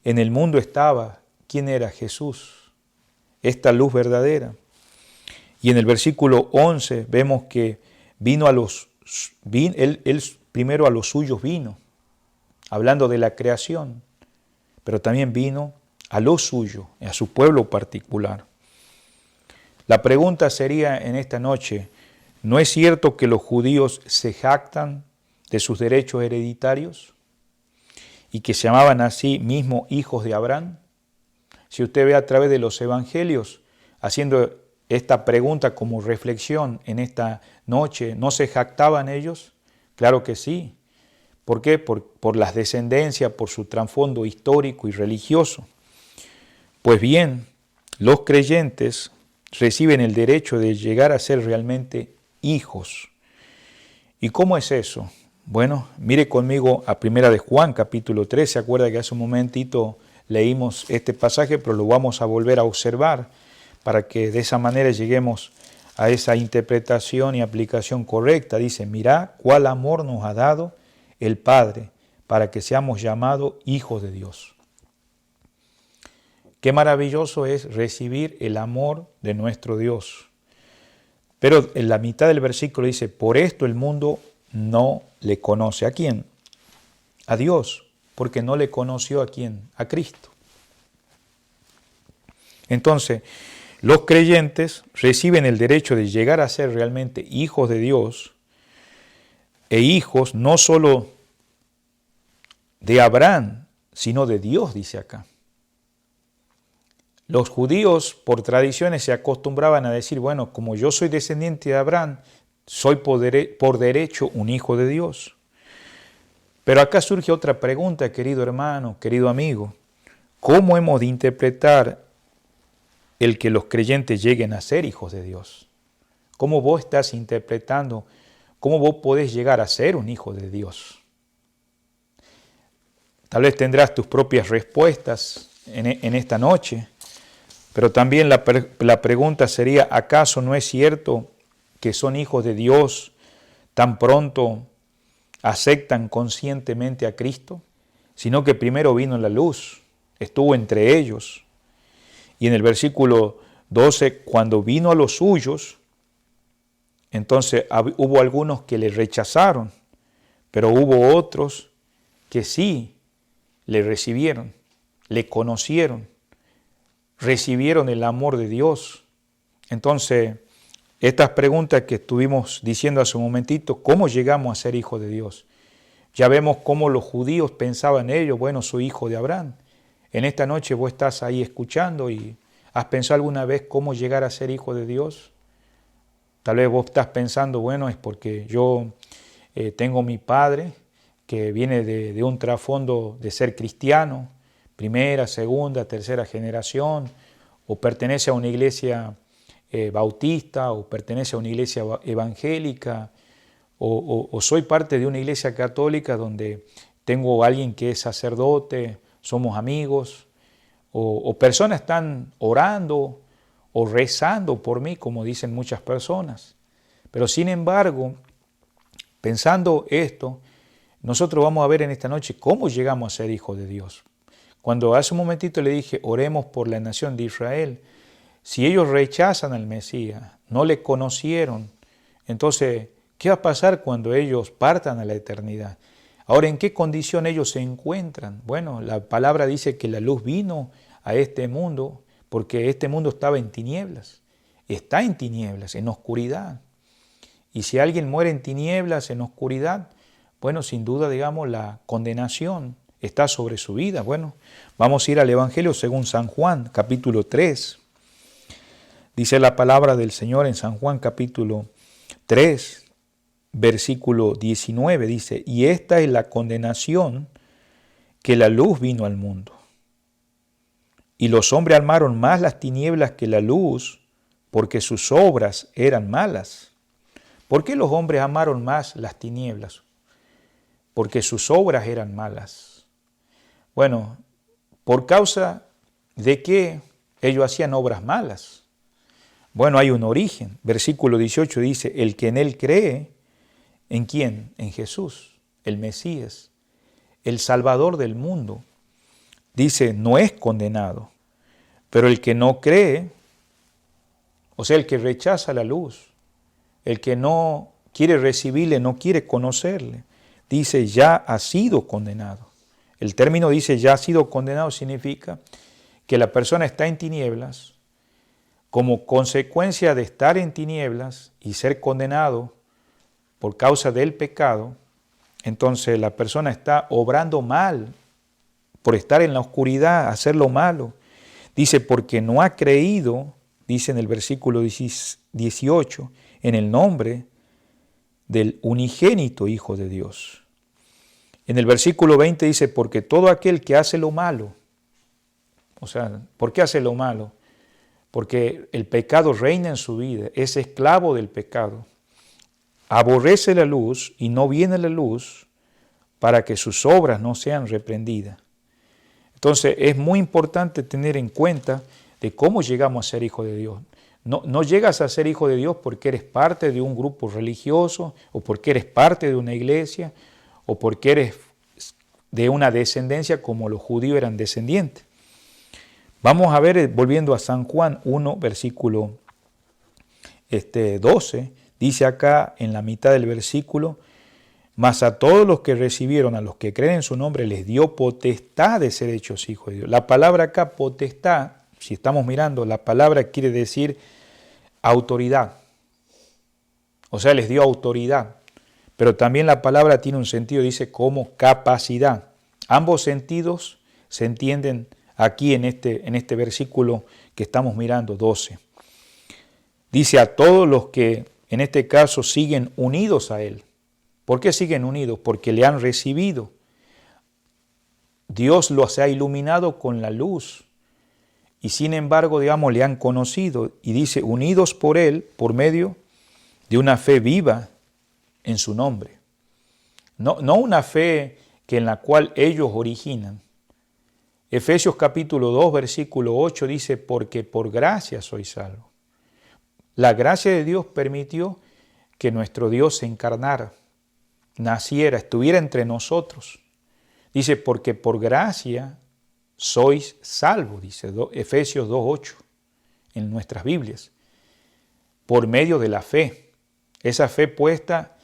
en el mundo estaba, ¿quién era? Jesús, esta luz verdadera. Y en el versículo 11 vemos que él primero a los suyos vino, hablando de la creación, pero también vino a lo suyo, a su pueblo particular. La pregunta sería en esta noche, ¿no es cierto que los judíos se jactan de sus derechos hereditarios y que se llamaban así mismo hijos de Abraham? Si usted ve a través de los evangelios, haciendo esta pregunta como reflexión en esta noche, ¿no se jactaban ellos? Claro que sí. ¿Por qué? Por las descendencias, por su trasfondo histórico y religioso. Pues bien, los creyentes reciben el derecho de llegar a ser realmente hijos. ¿Y cómo es eso? Bueno, mire conmigo a 1 de Juan, capítulo 3. ¿Se acuerda que hace un momentito leímos este pasaje, pero lo vamos a volver a observar para que de esa manera lleguemos a esa interpretación y aplicación correcta? Dice, mirá cuál amor nos ha dado el Padre para que seamos llamados hijos de Dios. Qué maravilloso es recibir el amor de nuestro Dios. Pero en la mitad del versículo dice, por esto el mundo no le conoce. ¿A quién? A Dios, porque no le conoció a quién, a Cristo. Entonces, los creyentes reciben el derecho de llegar a ser realmente hijos de Dios e hijos no solo de Abraham, sino de Dios, dice acá. Los judíos por tradiciones se acostumbraban a decir, bueno, como yo soy descendiente de Abraham, soy por derecho un hijo de Dios. Pero acá surge otra pregunta, querido hermano, querido amigo. ¿Cómo hemos de interpretar el que los creyentes lleguen a ser hijos de Dios? ¿Cómo vos estás interpretando, cómo vos podés llegar a ser un hijo de Dios? Tal vez tendrás tus propias respuestas en esta noche. Pero también la pregunta sería, ¿acaso no es cierto que son hijos de Dios tan pronto aceptan conscientemente a Cristo? Sino que primero vino la luz, estuvo entre ellos. Y en el versículo 12, cuando vino a los suyos, entonces hubo algunos que le rechazaron, pero hubo otros que sí le recibieron, le conocieron, recibieron el amor de Dios. Entonces, estas preguntas que estuvimos diciendo hace un momentito, ¿cómo llegamos a ser hijos de Dios? Ya vemos cómo los judíos pensaban ellos, bueno, soy hijo de Abraham. En esta noche vos estás ahí escuchando y ¿has pensado alguna vez cómo llegar a ser hijo de Dios? Tal vez vos estás pensando, bueno, es porque yo tengo mi padre que viene de un trasfondo de ser cristiano, primera, segunda, tercera generación, o pertenece a una iglesia bautista, o pertenece a una iglesia evangélica, o soy parte de una iglesia católica donde tengo a alguien que es sacerdote, somos amigos, o personas están orando o rezando por mí, como dicen muchas personas. Pero sin embargo, pensando esto, nosotros vamos a ver en esta noche cómo llegamos a ser hijos de Dios. Cuando hace un momentito le dije, oremos por la nación de Israel, si ellos rechazan al Mesías, no le conocieron, entonces, ¿qué va a pasar cuando ellos partan a la eternidad? Ahora, ¿en qué condición ellos se encuentran? Bueno, la palabra dice que la luz vino a este mundo porque este mundo estaba en tinieblas. Está en tinieblas, en oscuridad. Y si alguien muere en tinieblas, en oscuridad, bueno, sin duda, digamos, la condenación está sobre su vida. Bueno, vamos a ir al Evangelio según San Juan, capítulo 3. Dice la palabra del Señor en San Juan, capítulo 3. Versículo 19 dice, y esta es la condenación, que la luz vino al mundo. Y los hombres amaron más las tinieblas que la luz, porque sus obras eran malas. ¿Por qué los hombres amaron más las tinieblas? Porque sus obras eran malas. Bueno, ¿por causa de qué ellos hacían obras malas? Bueno, hay un origen. Versículo 18 dice, el que en él cree, ¿en quién? En Jesús, el Mesías, el Salvador del mundo. Dice, no es condenado, pero el que no cree, o sea, el que rechaza la luz, el que no quiere recibirle, no quiere conocerle, dice, ya ha sido condenado. El término dice, ya ha sido condenado, significa que la persona está en tinieblas, como consecuencia de estar en tinieblas y ser condenado por causa del pecado, entonces la persona está obrando mal por estar en la oscuridad, hacer lo malo. Dice, porque no ha creído, dice en el versículo 18, en el nombre del unigénito Hijo de Dios. En el versículo 20 dice, porque todo aquel que hace lo malo, o sea, ¿por qué hace lo malo? Porque el pecado reina en su vida, es esclavo del pecado. Aborrece la luz y no viene la luz para que sus obras no sean reprendidas. Entonces es muy importante tener en cuenta de cómo llegamos a ser hijos de Dios. No llegas a ser hijo de Dios porque eres parte de un grupo religioso o porque eres parte de una iglesia o porque eres de una descendencia como los judíos eran descendientes. Vamos a ver, volviendo a San Juan 1, versículo 12, dice acá en la mitad del versículo, mas a todos los que recibieron, a los que creen en su nombre, les dio potestad de ser hechos hijos de Dios. La palabra acá, potestad, si estamos mirando, la palabra quiere decir autoridad. O sea, les dio autoridad. Pero también la palabra tiene un sentido, dice como capacidad. Ambos sentidos se entienden aquí en este versículo que estamos mirando, 12. Dice a todos los que en este caso siguen unidos a Él. ¿Por qué siguen unidos? Porque le han recibido. Dios los ha iluminado con la luz. Y sin embargo, digamos, le han conocido. Y dice, unidos por Él, por medio de una fe viva en su nombre. No una fe que en la cual ellos originan. Efesios capítulo 2, versículo 8 dice, porque por gracia soy salvo. La gracia de Dios permitió que nuestro Dios se encarnara, naciera, estuviera entre nosotros. Dice, porque por gracia sois salvos, dice Efesios 2:8 en nuestras Biblias, por medio de la fe. Esa fe puesta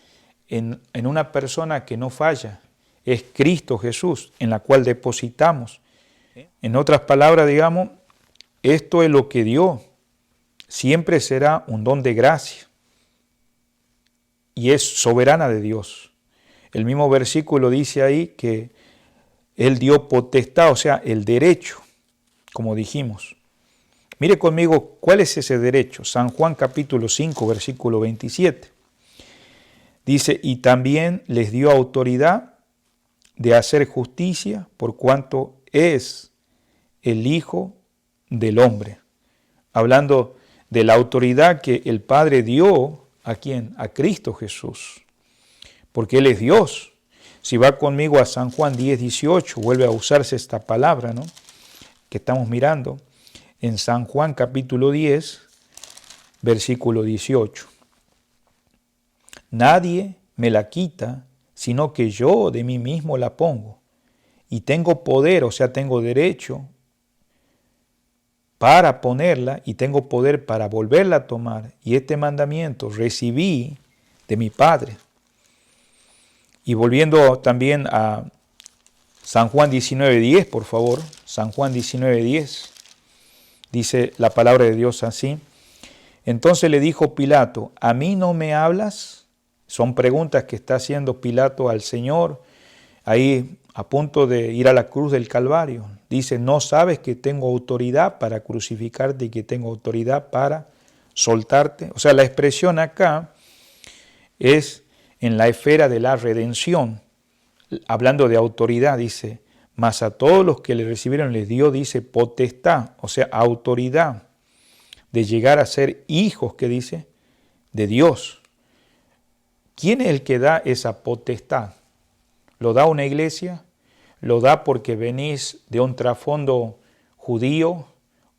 en una persona que no falla, es Cristo Jesús, en la cual depositamos. En otras palabras, digamos, esto es lo que dio. Siempre será un don de gracia y es soberana de Dios. El mismo versículo dice ahí que Él dio potestad, o sea, el derecho, como dijimos. Mire conmigo, ¿cuál es ese derecho? San Juan capítulo 5, versículo 27. Dice, y también les dio autoridad de hacer justicia por cuanto es el Hijo del Hombre. Hablando de la autoridad que el Padre dio, ¿a quién? A Cristo Jesús. Porque Él es Dios. Si va conmigo a San Juan 10:18, vuelve a usarse esta palabra, ¿no?, que estamos mirando. En San Juan capítulo 10, versículo 18. Nadie me la quita, sino que yo de mí mismo la pongo. Y tengo poder, o sea, tengo derecho para ponerla y tengo poder para volverla a tomar. Y este mandamiento recibí de mi Padre. Y volviendo también a San Juan 19:10, por favor. San Juan 19:10. Dice la palabra de Dios así. Entonces le dijo Pilato, ¿a mí no me hablas? Son preguntas que está haciendo Pilato al Señor, ahí a punto de ir a la cruz del Calvario. Dice, ¿no sabes que tengo autoridad para crucificarte y que tengo autoridad para soltarte? O sea, la expresión acá es en la esfera de la redención. Hablando de autoridad, dice, mas a todos los que le recibieron les dio, dice, potestad, o sea, autoridad de llegar a ser hijos, que dice, de Dios. ¿Quién es el que da esa potestad? ¿Lo da una iglesia? ¿Lo da porque venís de un trasfondo judío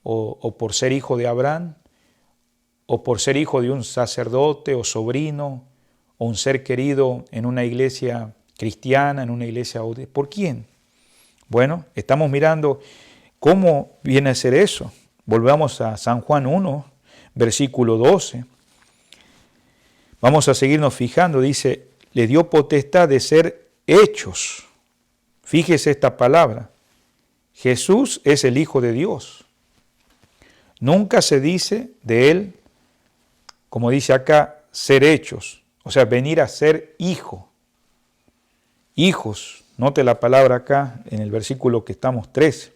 o por ser hijo de Abraham? ¿O por ser hijo de un sacerdote o sobrino o un ser querido en una iglesia cristiana, en una iglesia judía? ¿Por quién? Bueno, estamos mirando cómo viene a ser eso. Volvamos a San Juan 1, versículo 12. Vamos a seguirnos fijando. Dice, le dio potestad de ser hechos. Fíjese esta palabra. Jesús es el Hijo de Dios. Nunca se dice de Él, como dice acá, ser hechos. O sea, venir a ser hijo. Hijos. Note la palabra acá en el versículo que estamos 13.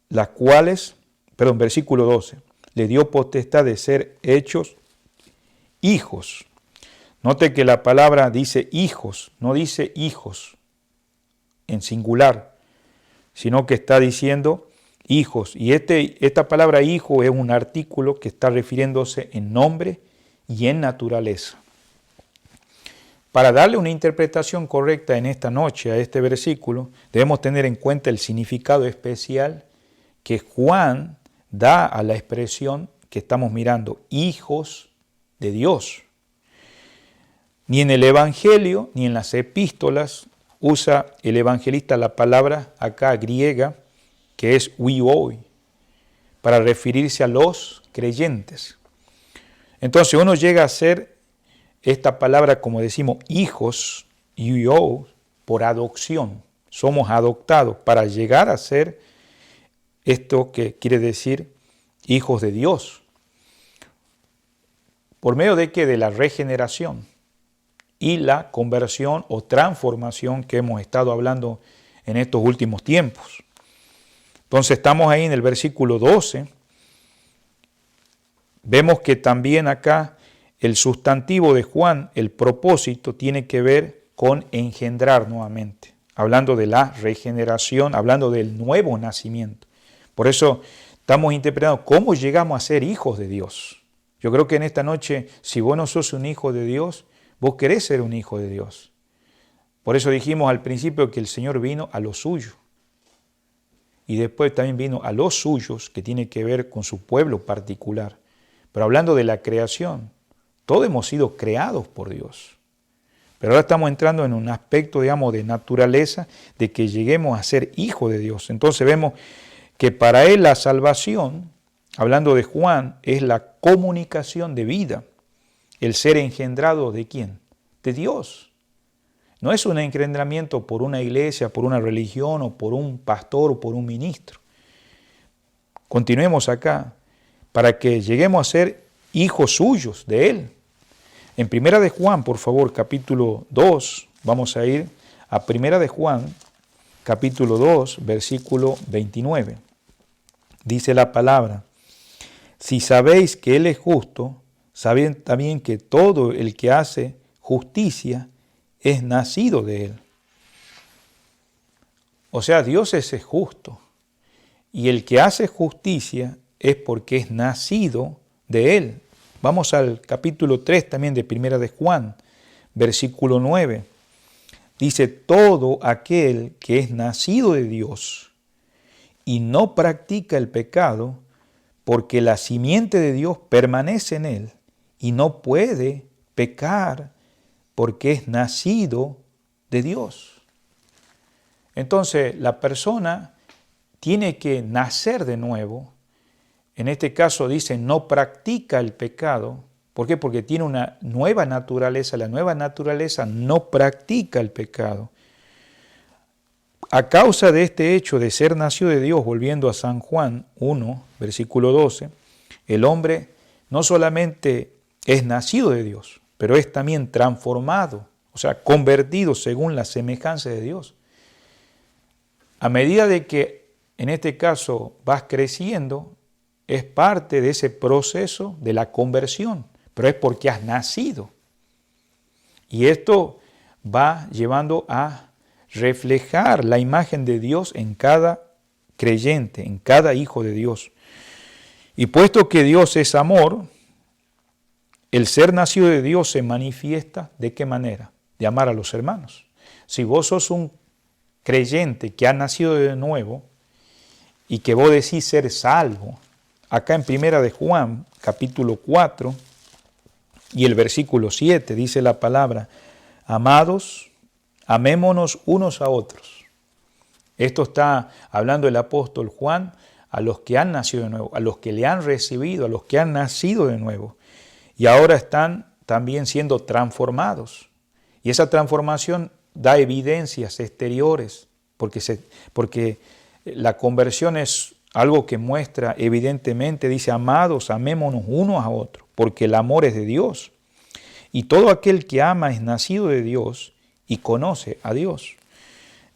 Las cuales, versículo 12. Le dio potestad de ser hechos hijos. Note que la palabra dice hijos, no dice hijos en singular, sino que está diciendo hijos. Y esta palabra hijo es un artículo que está refiriéndose en nombre y en naturaleza. Para darle una interpretación correcta en esta noche a este versículo, debemos tener en cuenta el significado especial que Juan da a la expresión que estamos mirando, hijos de Dios. Ni en el Evangelio, ni en las epístolas usa el evangelista la palabra acá griega, que es huioi, para referirse a los creyentes. Entonces uno llega a ser esta palabra, como decimos, hijos, huioi, por adopción. Somos adoptados para llegar a ser esto que quiere decir hijos de Dios. ¿Por medio de qué? De la regeneración y la conversión o transformación que hemos estado hablando en estos últimos tiempos. Entonces estamos ahí en el versículo 12. Vemos que también acá el sustantivo de Juan, el propósito, tiene que ver con engendrar nuevamente. Hablando de la regeneración, hablando del nuevo nacimiento. Por eso estamos interpretando cómo llegamos a ser hijos de Dios. Yo creo que en esta noche, si vos no sos un hijo de Dios, vos querés ser un hijo de Dios. Por eso dijimos al principio que el Señor vino a los suyos. Y después también vino a los suyos, que tiene que ver con su pueblo particular. Pero hablando de la creación, todos hemos sido creados por Dios. Pero ahora estamos entrando en un aspecto, digamos, de naturaleza, de que lleguemos a ser hijos de Dios. Entonces vemos que para Él la salvación, hablando de Juan, es la comunicación de vida. El ser engendrado ¿de quién? De Dios. No es un engendramiento por una iglesia, por una religión, o por un pastor, o por un ministro. Continuemos acá, para que lleguemos a ser hijos suyos de Él. En Primera de Juan, por favor, capítulo 2, vamos a ir a Primera de Juan, capítulo 2, versículo 29. Dice la palabra, si sabéis que Él es justo, sabed también que todo el que hace justicia es nacido de Él. O sea, Dios es justo. Y el que hace justicia es porque es nacido de Él. Vamos al capítulo 3 también de Primera de Juan, versículo 9. Dice, todo aquel que es nacido de Dios y no practica el pecado, porque la simiente de Dios permanece en él y no puede pecar porque es nacido de Dios. Entonces, la persona tiene que nacer de nuevo. En este caso dice, no practica el pecado. ¿Por qué? Porque tiene una nueva naturaleza. La nueva naturaleza no practica el pecado. A causa de este hecho de ser nacido de Dios, volviendo a San Juan 1, versículo 12, el hombre no solamente es nacido de Dios, pero es también transformado, o sea, convertido según la semejanza de Dios. A medida de que, en este caso, vas creciendo, es parte de ese proceso de la conversión, pero es porque has nacido. Y esto va llevando a reflejar la imagen de Dios en cada creyente, en cada hijo de Dios. Y puesto que Dios es amor, el ser nacido de Dios se manifiesta ¿de qué manera? De amar a los hermanos. Si vos sos un creyente que ha nacido de nuevo y que vos decís ser salvo, acá en Primera de Juan, capítulo 4 y el versículo 7 dice la palabra, amados, amémonos unos a otros. Esto está hablando el apóstol Juan a los que han nacido de nuevo, a los que le han recibido, a los que han nacido de nuevo. Y ahora están también siendo transformados. Y esa transformación da evidencias exteriores, porque la conversión es algo que muestra evidentemente, dice, amados, amémonos unos a otros, porque el amor es de Dios. Y todo aquel que ama es nacido de Dios y conoce a Dios.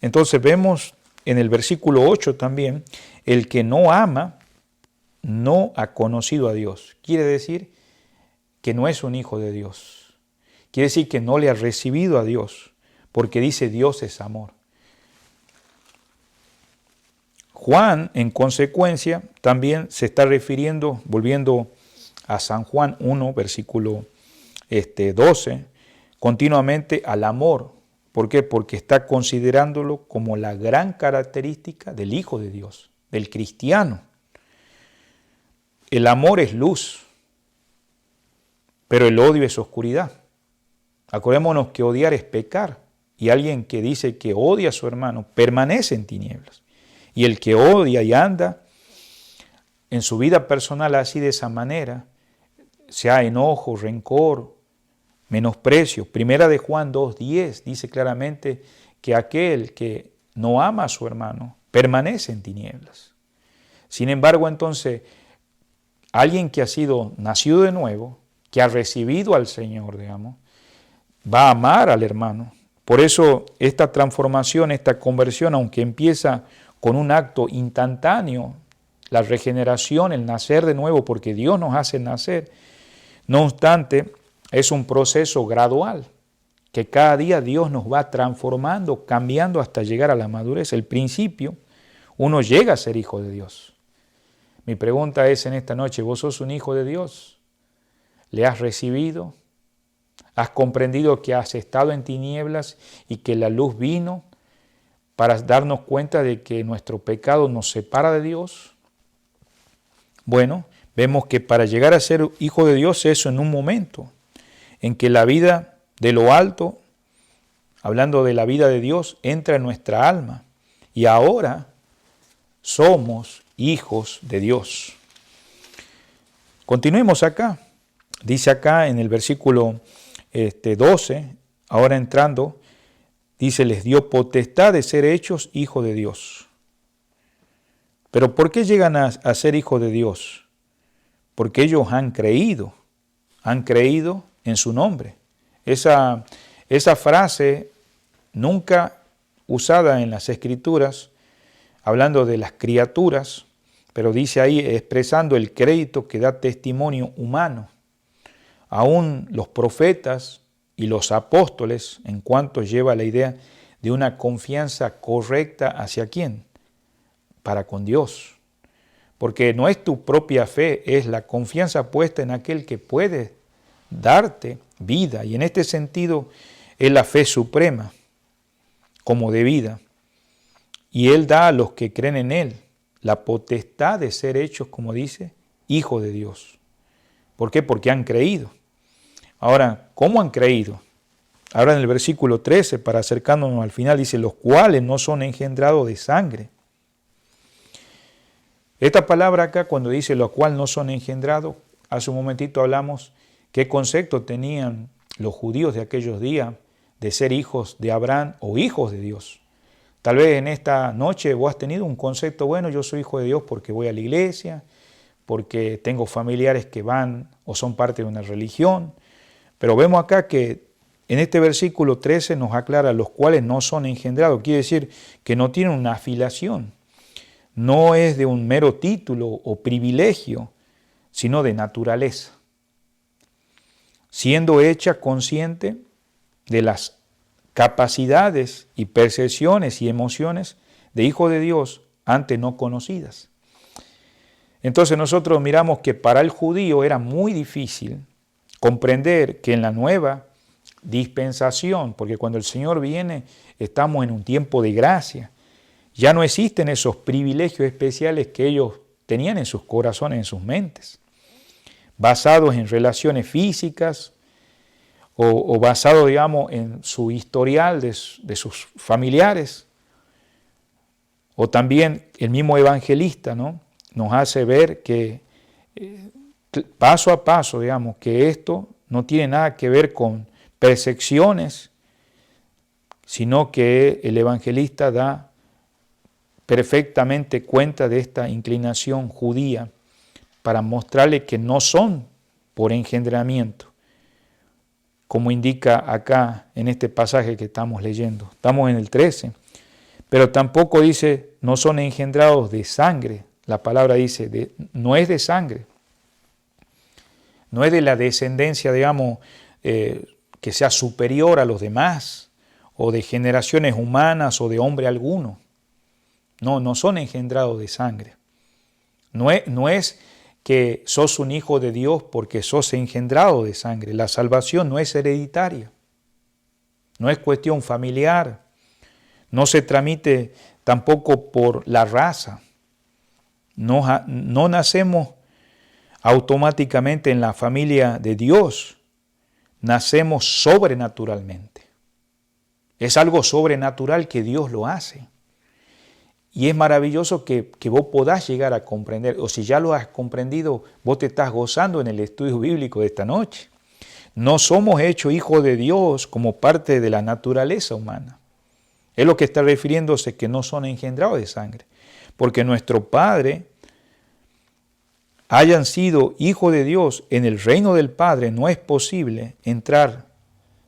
Entonces vemos en el versículo 8 también, el que no ama no ha conocido a Dios. Quiere decir que no es un hijo de Dios. Quiere decir que no le ha recibido a Dios, porque dice Dios es amor. Juan, en consecuencia, también se está refiriendo, volviendo a San Juan 1, versículo 12, continuamente al amor. ¿Por qué? Porque está considerándolo como la gran característica del Hijo de Dios, del cristiano. El amor es luz, pero el odio es oscuridad. Acordémonos que odiar es pecar, y alguien que dice que odia a su hermano permanece en tinieblas. Y el que odia y anda en su vida personal así de esa manera, sea enojo, rencor, menosprecio. Primera de Juan 2:10 dice claramente que aquel que no ama a su hermano permanece en tinieblas. Sin embargo, entonces, alguien que ha sido nacido de nuevo, que ha recibido al Señor, digamos, va a amar al hermano. Por eso esta transformación, esta conversión, aunque empieza con un acto instantáneo, la regeneración, el nacer de nuevo, porque Dios nos hace nacer, no obstante, es un proceso gradual, que cada día Dios nos va transformando, cambiando hasta llegar a la madurez. El principio, uno llega a ser hijo de Dios. Mi pregunta es en esta noche, ¿vos sos un hijo de Dios? ¿Le has recibido? ¿Has comprendido que has estado en tinieblas y que la luz vino para darnos cuenta de que nuestro pecado nos separa de Dios? Bueno, vemos que para llegar a ser hijo de Dios, eso en un momento en que la vida de lo alto, hablando de la vida de Dios, entra en nuestra alma. Y ahora somos hijos de Dios. Continuemos acá. Dice acá en el versículo 12, ahora entrando, dice, les dio potestad de ser hechos hijos de Dios. Pero ¿por qué llegan a ser hijos de Dios? Porque ellos han creído en su nombre. Esa frase nunca usada en las Escrituras, hablando de las criaturas, pero dice ahí expresando el crédito que da testimonio humano. Aún los profetas y los apóstoles, en cuanto lleva la idea de una confianza correcta hacia quién, para con Dios. Porque no es tu propia fe, es la confianza puesta en aquel que puede darte vida. Y en este sentido es la fe suprema, como de vida. Y Él da a los que creen en Él la potestad de ser hechos, como dice, hijos de Dios. ¿Por qué? Porque han creído. Ahora, ¿cómo han creído? Ahora en el versículo 13, para acercándonos al final, dice, los cuales no son engendrados de sangre. Esta palabra acá, cuando dice los cuales no son engendrados, hace un momentito hablamos qué concepto tenían los judíos de aquellos días de ser hijos de Abraham o hijos de Dios. Tal vez en esta noche vos has tenido un concepto, bueno, yo soy hijo de Dios porque voy a la iglesia, porque tengo familiares que van o son parte de una religión. Pero vemos acá que en este versículo 13 nos aclara los cuales no son engendrados. Quiere decir que no tienen una afiliación. No es de un mero título o privilegio, sino de naturaleza. Siendo hecha consciente de las capacidades y percepciones y emociones de hijo de Dios antes no conocidas. Entonces nosotros miramos que para el judío era muy difícil comprender que en la nueva dispensación, porque cuando el Señor viene estamos en un tiempo de gracia, ya no existen esos privilegios especiales que ellos tenían en sus corazones, en sus mentes, basados en relaciones físicas o basados, digamos, en su historial de sus familiares. O también el mismo evangelista, ¿no?, nos hace ver que paso a paso, digamos, que esto no tiene nada que ver con percepciones, sino que el evangelista da perfectamente cuenta de esta inclinación judía para mostrarle que no son por engendramiento, como indica acá en este pasaje que estamos leyendo. Estamos en el 13, pero tampoco dice no son engendrados de sangre. La palabra dice no es de sangre, no es de la descendencia, digamos, que sea superior a los demás, o de generaciones humanas o de hombre alguno. No son engendrados de sangre. No es que sos un hijo de Dios porque sos engendrado de sangre. La salvación no es hereditaria, no es cuestión familiar, no se tramite tampoco por la raza. No nacemos automáticamente en la familia de Dios, nacemos sobrenaturalmente. Es algo sobrenatural que Dios lo hace. Y es maravilloso que vos podás llegar a comprender, o si ya lo has comprendido, vos te estás gozando en el estudio bíblico de esta noche. No somos hechos hijos de Dios como parte de la naturaleza humana. Es lo que está refiriéndose que no son engendrados de sangre. Porque nuestro Padre hayan sido hijos de Dios en el reino del Padre, no es posible entrar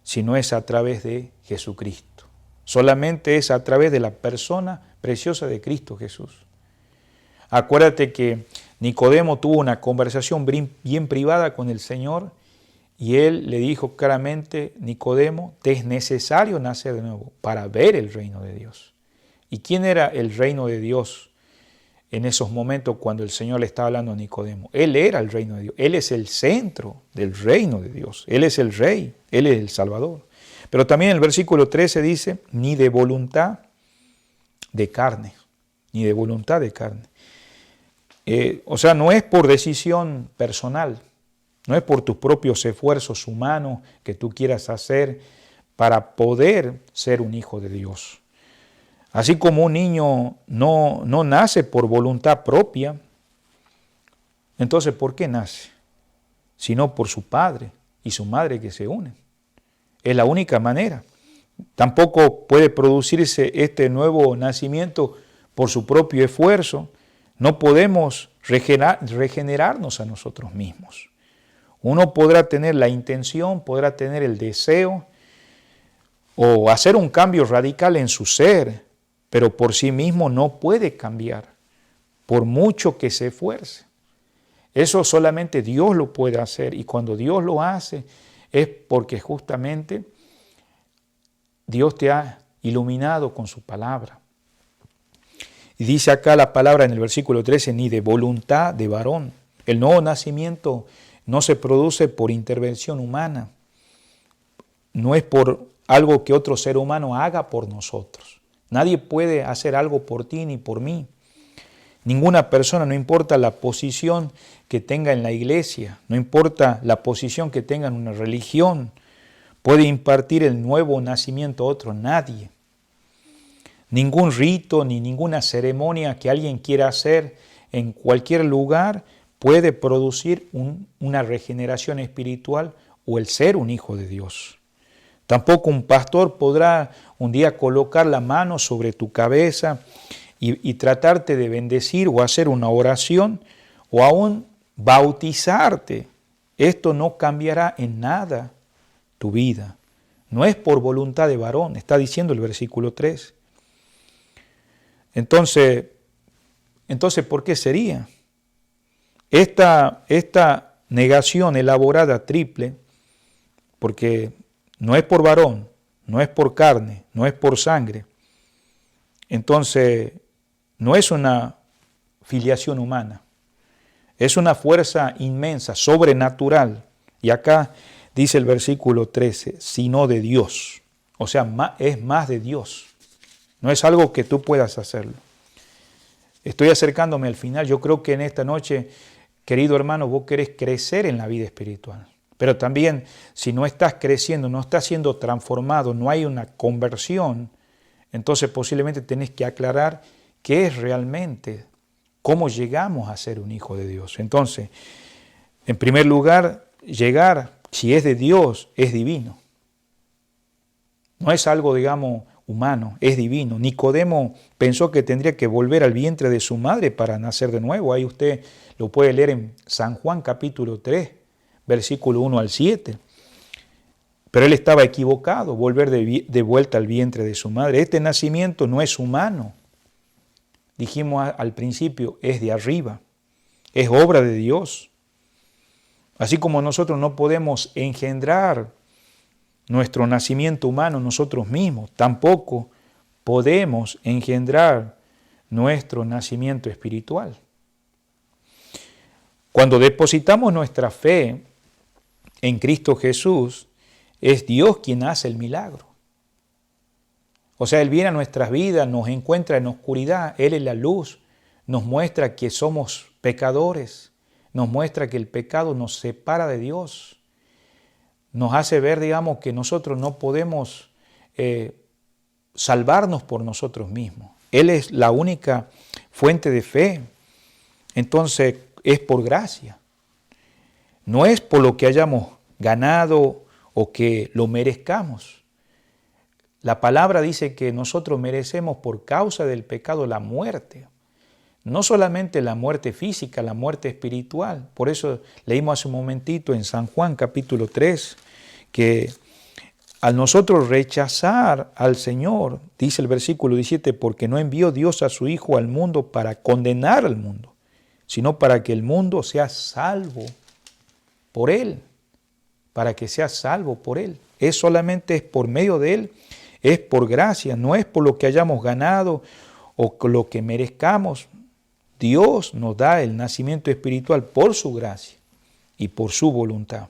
si no es a través de Jesucristo. Solamente es a través de la persona preciosa de Cristo Jesús. Acuérdate que Nicodemo tuvo una conversación bien privada con el Señor y Él le dijo claramente, Nicodemo, te es necesario nacer de nuevo para ver el reino de Dios. ¿Y quién era el reino de Dios en esos momentos cuando el Señor le estaba hablando a Nicodemo? Él era el reino de Dios, Él es el centro del reino de Dios, Él es el Rey, Él es el Salvador. Pero también el versículo 13 dice, ni de voluntad de carne, ni de voluntad de carne. O sea, no es por decisión personal, no es por tus propios esfuerzos humanos que tú quieras hacer para poder ser un hijo de Dios. Así como un niño no nace por voluntad propia, entonces ¿por qué nace? Sino por su padre y su madre que se unen. Es la única manera. Tampoco puede producirse este nuevo nacimiento por su propio esfuerzo. No podemos regenerarnos a nosotros mismos. Uno podrá tener la intención, podrá tener el deseo o hacer un cambio radical en su ser, pero por sí mismo no puede cambiar, por mucho que se esfuerce. Eso solamente Dios lo puede hacer, y cuando Dios lo hace es porque justamente Dios te ha iluminado con su palabra. Y dice acá la palabra en el versículo 13, ni de voluntad de varón. El nuevo nacimiento no se produce por intervención humana. No es por algo que otro ser humano haga por nosotros. Nadie puede hacer algo por ti ni por mí. Ninguna persona, no importa la posición que tenga en la iglesia, no importa la posición que tenga en una religión, puede impartir el nuevo nacimiento a otro. Nadie. Ningún rito ni ninguna ceremonia que alguien quiera hacer en cualquier lugar puede producir una regeneración espiritual o el ser un hijo de Dios. Tampoco un pastor podrá un día colocar la mano sobre tu cabeza y tratarte de bendecir o hacer una oración o aún bautizarte. Esto no cambiará en nada tu vida. No es por voluntad de varón, está diciendo el versículo 3. Entonces, ¿por qué sería? Esta negación elaborada triple, porque no es por varón, no es por carne, no es por sangre. Entonces, no es una filiación humana, es una fuerza inmensa, sobrenatural. Y acá dice el versículo 13, sino de Dios. O sea, es más de Dios. No es algo que tú puedas hacerlo. Estoy acercándome al final. Yo creo que en esta noche, querido hermano, vos querés crecer en la vida espiritual. Pero también, si no estás creciendo, no estás siendo transformado, no hay una conversión, entonces posiblemente tenés que aclarar qué es realmente, cómo llegamos a ser un hijo de Dios. Entonces, en primer lugar, llegar, si es de Dios, es divino. No es algo, digamos, humano, es divino. Nicodemo pensó que tendría que volver al vientre de su madre para nacer de nuevo. Ahí usted lo puede leer en San Juan capítulo 3, versículo 1 al 7. Pero él estaba equivocado, volver de vuelta al vientre de su madre. Este nacimiento no es humano. Dijimos al principio, es de arriba, es obra de Dios. Así como nosotros no podemos engendrar nuestro nacimiento humano nosotros mismos, tampoco podemos engendrar nuestro nacimiento espiritual. Cuando depositamos nuestra fe en Cristo Jesús, es Dios quien hace el milagro. O sea, Él viene a nuestras vidas, nos encuentra en oscuridad, Él es la luz, nos muestra que somos pecadores, nos muestra que el pecado nos separa de Dios, nos hace ver, digamos, que nosotros no podemos salvarnos por nosotros mismos. Él es la única fuente de fe. Entonces, es por gracia. No es por lo que hayamos ganado o que lo merezcamos. La palabra dice que nosotros merecemos por causa del pecado la muerte. No solamente la muerte física, la muerte espiritual. Por eso leímos hace un momentito en San Juan capítulo 3, que al nosotros rechazar al Señor, dice el versículo 17, porque no envió Dios a su Hijo al mundo para condenar al mundo, sino para que el mundo sea salvo por Él, para que sea salvo por Él. Solamente es por medio de Él, es por gracia, no es por lo que hayamos ganado o lo que merezcamos. Dios nos da el nacimiento espiritual por su gracia y por su voluntad.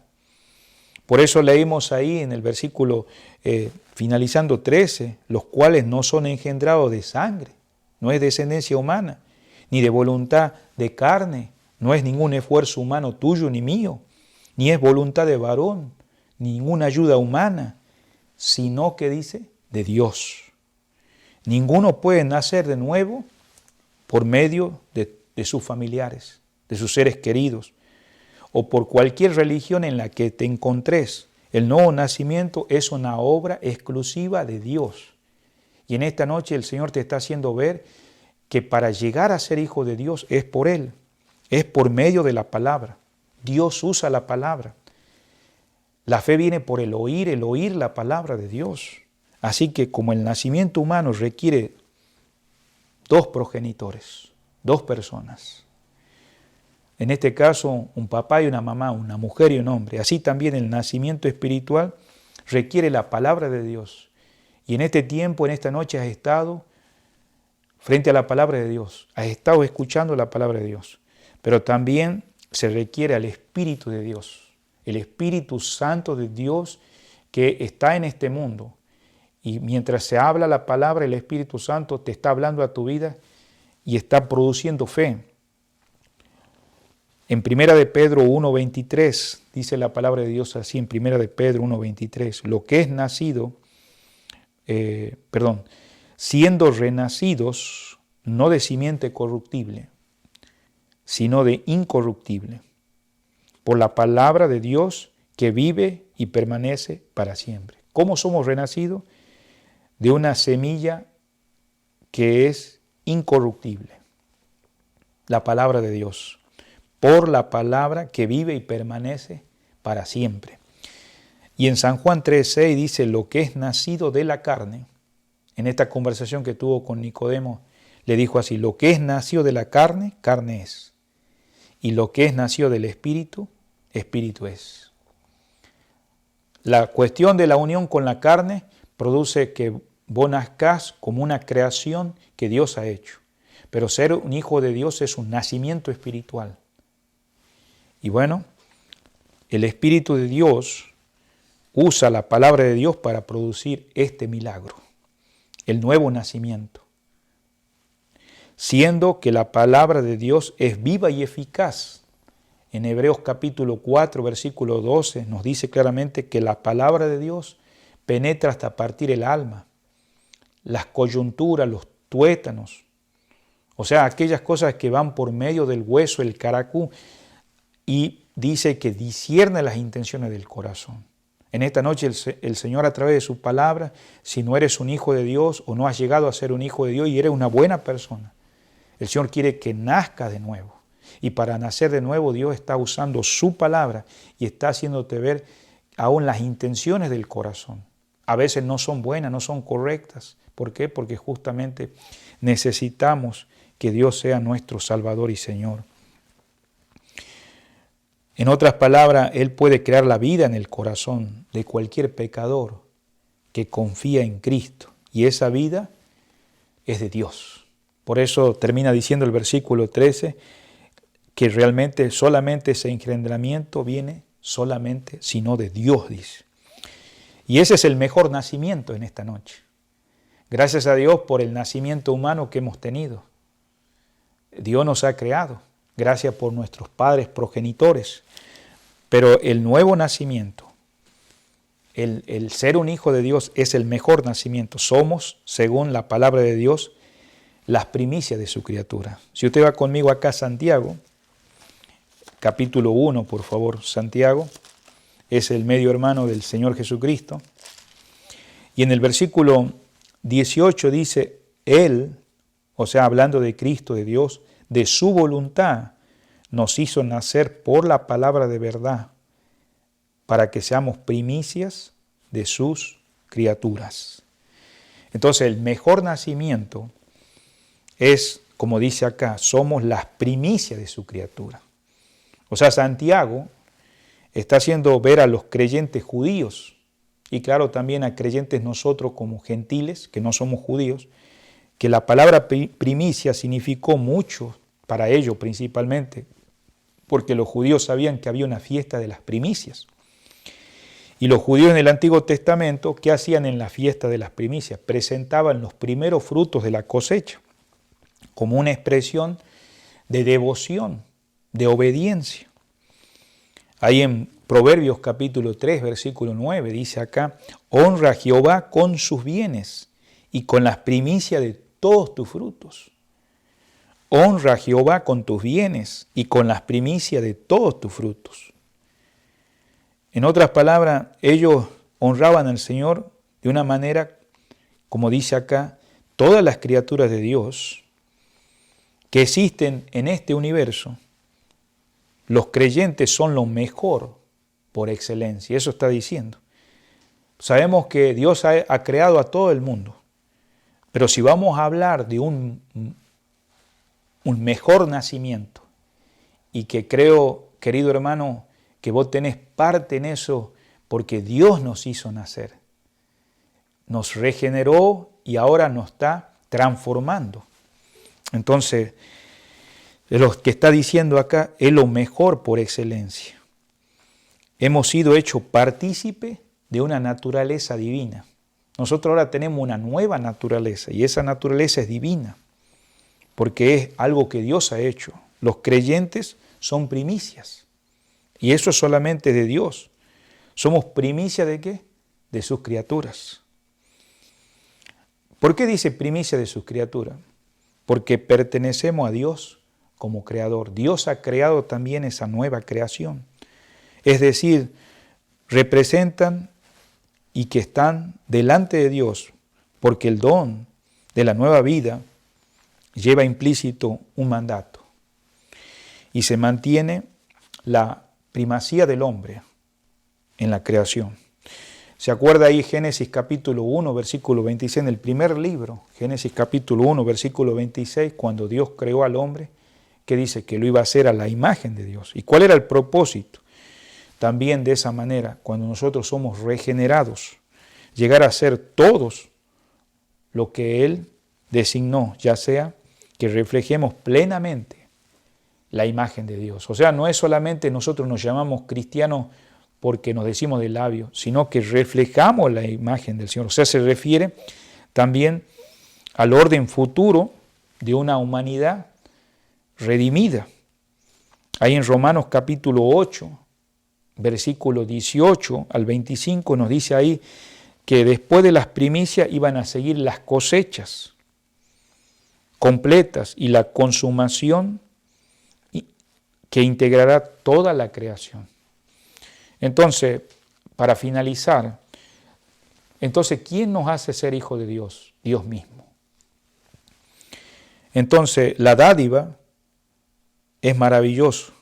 Por eso leímos ahí en el versículo finalizando 13, los cuales no son engendrados de sangre, no es descendencia humana, ni de voluntad de carne, no es ningún esfuerzo humano tuyo ni mío, ni es voluntad de varón, ninguna ayuda humana, sino que dice, de Dios. Ninguno puede nacer de nuevo por medio de sus familiares, de sus seres queridos, o por cualquier religión en la que te encontres. El nuevo nacimiento es una obra exclusiva de Dios. Y en esta noche el Señor te está haciendo ver que para llegar a ser hijo de Dios es por Él, es por medio de la palabra. Dios usa la palabra. La fe viene por el oír la palabra de Dios. Así que como el nacimiento humano requiere dos progenitores, dos personas. En este caso, un papá y una mamá, una mujer y un hombre. Así también el nacimiento espiritual requiere la palabra de Dios Y en este tiempo, en esta noche, has estado frente a la palabra de Dios, has estado escuchando la palabra de Dios, pero también se requiere al Espíritu de Dios, el Espíritu Santo de Dios que está en este mundo. Y mientras se habla la palabra, el Espíritu Santo te está hablando a tu vida y está produciendo fe. En 1 de Pedro 1:23 dice la palabra de Dios así, en 1 de Pedro 1:23, lo que es nacido, siendo renacidos, no de simiente corruptible, sino de incorruptible, por la palabra de Dios que vive y permanece para siempre. ¿Cómo somos renacidos? De una semilla que es incorruptible, la palabra de Dios, por la palabra que vive y permanece para siempre. Y en San Juan 3:6 dice, lo que es nacido de la carne, en esta conversación que tuvo con Nicodemo, le dijo así, lo que es nacido de la carne, carne es, y lo que es nacido del Espíritu, Espíritu es. La cuestión de la unión con la carne produce que vos nazcás como una creación que Dios ha hecho. Pero ser un hijo de Dios es un nacimiento espiritual. Y bueno, el Espíritu de Dios usa la palabra de Dios para producir este milagro, el nuevo nacimiento. Siendo que la palabra de Dios es viva y eficaz. En Hebreos capítulo 4, versículo 12, nos dice claramente que la palabra de Dios penetra hasta partir el alma, las coyunturas, los tuétanos, o sea, aquellas cosas que van por medio del hueso, el caracú, y dice que discierne las intenciones del corazón. En esta noche el Señor, a través de su palabra, si no eres un hijo de Dios o no has llegado a ser un hijo de Dios y eres una buena persona, el Señor quiere que nazca de nuevo. Y para nacer de nuevo Dios está usando su palabra y está haciéndote ver aún las intenciones del corazón. A veces no son buenas, no son correctas. ¿Por qué? Porque justamente necesitamos que Dios sea nuestro Salvador y Señor. En otras palabras, Él puede crear la vida en el corazón de cualquier pecador que confía en Cristo. Y esa vida es de Dios. Por eso termina diciendo el versículo 13 que realmente solamente ese engendramiento viene solamente, sino de Dios, dice. Y ese es el mejor nacimiento en esta noche. Gracias a Dios por el nacimiento humano que hemos tenido. Dios nos ha creado. Gracias por nuestros padres progenitores. Pero el nuevo nacimiento, el ser un hijo de Dios es el mejor nacimiento. Somos, según la palabra de Dios, las primicias de su criatura. Si usted va conmigo acá a Santiago, capítulo 1, por favor, Santiago, es el medio hermano del Señor Jesucristo. Y en el versículo 18 dice, Él, o sea, hablando de Cristo, de Dios, de su voluntad, nos hizo nacer por la palabra de verdad, para que seamos primicias de sus criaturas. Entonces, el mejor nacimiento es, como dice acá, somos las primicias de su criatura. O sea, Santiago está haciendo ver a los creyentes judíos, y claro, también a creyentes nosotros como gentiles, que no somos judíos, que la palabra primicia significó mucho para ellos principalmente, porque los judíos sabían que había una fiesta de las primicias. Y los judíos en el Antiguo Testamento, ¿qué hacían en la fiesta de las primicias? Presentaban los primeros frutos de la cosecha, como una expresión de devoción, de obediencia. Ahí en Proverbios capítulo 3, versículo 9, dice acá, honra a Jehová con sus bienes y con las primicias de todos tus frutos. Honra a Jehová con tus bienes y con las primicias de todos tus frutos. En otras palabras, ellos honraban al Señor de una manera, como dice acá, todas las criaturas de Dios que existen en este universo, los creyentes son lo mejor por excelencia. Eso está diciendo. Sabemos que Dios ha creado a todo el mundo, pero si vamos a hablar de un mejor nacimiento, y que creo, querido hermano, que vos tenés parte en eso porque Dios nos hizo nacer. nos regeneró y ahora nos está transformando. Entonces, lo que está diciendo acá es lo mejor por excelencia. Hemos sido hechos partícipes de una naturaleza divina. Nosotros ahora tenemos una nueva naturaleza y esa naturaleza es divina, porque es algo que Dios ha hecho. Los creyentes son primicias y eso es solamente de Dios. ¿Somos primicia de qué? De sus criaturas. ¿Por qué dice primicia de sus criaturas? Porque pertenecemos a Dios como creador. Dios ha creado también esa nueva creación. Es decir, representan y que están delante de Dios, porque el don de la nueva vida lleva implícito un mandato. Y se mantiene la primacía del hombre en la creación. ¿Se acuerda ahí Génesis capítulo 1, versículo 26, en el primer libro, Génesis capítulo 1, versículo 26, cuando Dios creó al hombre, que dice que lo iba a hacer a la imagen de Dios? ¿Y cuál era el propósito? También de esa manera, cuando nosotros somos regenerados, llegar a ser todos lo que Él designó, ya sea que reflejemos plenamente la imagen de Dios. O sea, no es solamente nosotros nos llamamos cristianos porque nos decimos de labios, sino que reflejamos la imagen del Señor. O sea, se refiere también al orden futuro de una humanidad redimida. Ahí en Romanos capítulo 8, versículo 18 al 25 nos dice ahí que después de las primicias iban a seguir las cosechas completas y la consumación que integrará toda la creación. Entonces, para finalizar, entonces, ¿quién nos hace ser hijos de Dios? Dios mismo. Entonces, la dádiva es maravilloso.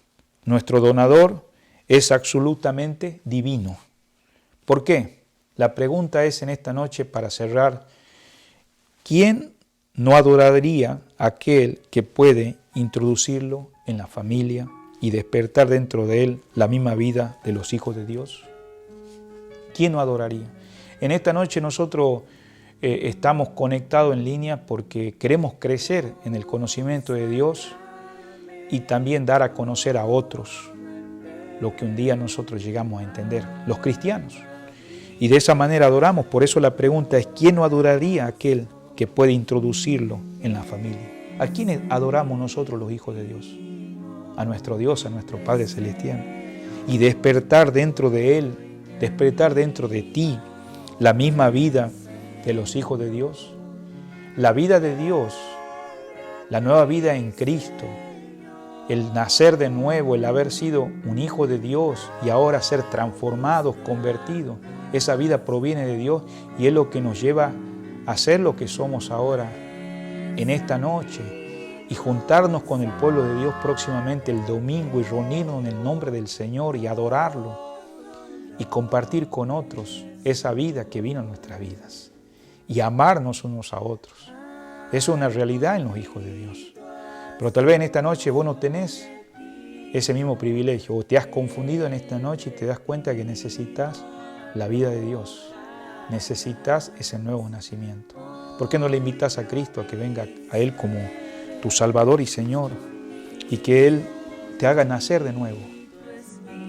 Nuestro donador es absolutamente divino. ¿Por qué? La pregunta es en esta noche para cerrar, ¿quién no adoraría a aquel que puede introducirlo en la familia y despertar dentro de él la misma vida de los hijos de Dios? ¿Quién no adoraría? En esta noche nosotros estamos conectados en línea porque queremos crecer en el conocimiento de Dios y también dar a conocer a otros lo que un día nosotros llegamos a entender, los cristianos. Y de esa manera adoramos. Por eso la pregunta es, ¿quién no adoraría a aquel que puede introducirlo en la familia? ¿A quién adoramos nosotros los hijos de Dios? A nuestro Dios, a nuestro Padre Celestial. Y despertar dentro de Él, despertar dentro de ti la misma vida de los hijos de Dios. La vida de Dios, la nueva vida en Cristo, el nacer de nuevo, el haber sido un hijo de Dios y ahora ser transformados, convertidos. Esa vida proviene de Dios y es lo que nos lleva a ser lo que somos ahora en esta noche y juntarnos con el pueblo de Dios próximamente el domingo y reunirnos en el nombre del Señor y adorarlo y compartir con otros esa vida que vino en nuestras vidas y amarnos unos a otros. Eso es una realidad en los hijos de Dios. Pero tal vez en esta noche vos no tenés ese mismo privilegio o te has confundido en esta noche y te das cuenta que necesitas la vida de Dios. Necesitas ese nuevo nacimiento. ¿Por qué no le invitas a Cristo a que venga a Él como tu Salvador y Señor y que Él te haga nacer de nuevo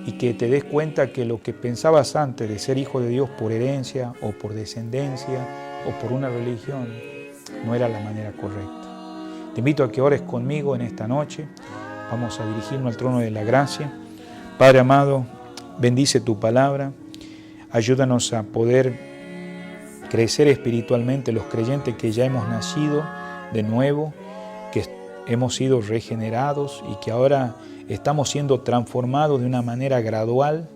y que te des cuenta que lo que pensabas antes de ser hijo de Dios por herencia o por descendencia o por una religión no era la manera correcta? Te invito a que ores conmigo en esta noche. Vamos a dirigirnos al trono de la gracia. Padre amado, bendice tu palabra. Ayúdanos a poder crecer espiritualmente los creyentes que ya hemos nacido de nuevo, que hemos sido regenerados y que ahora estamos siendo transformados de una manera gradual,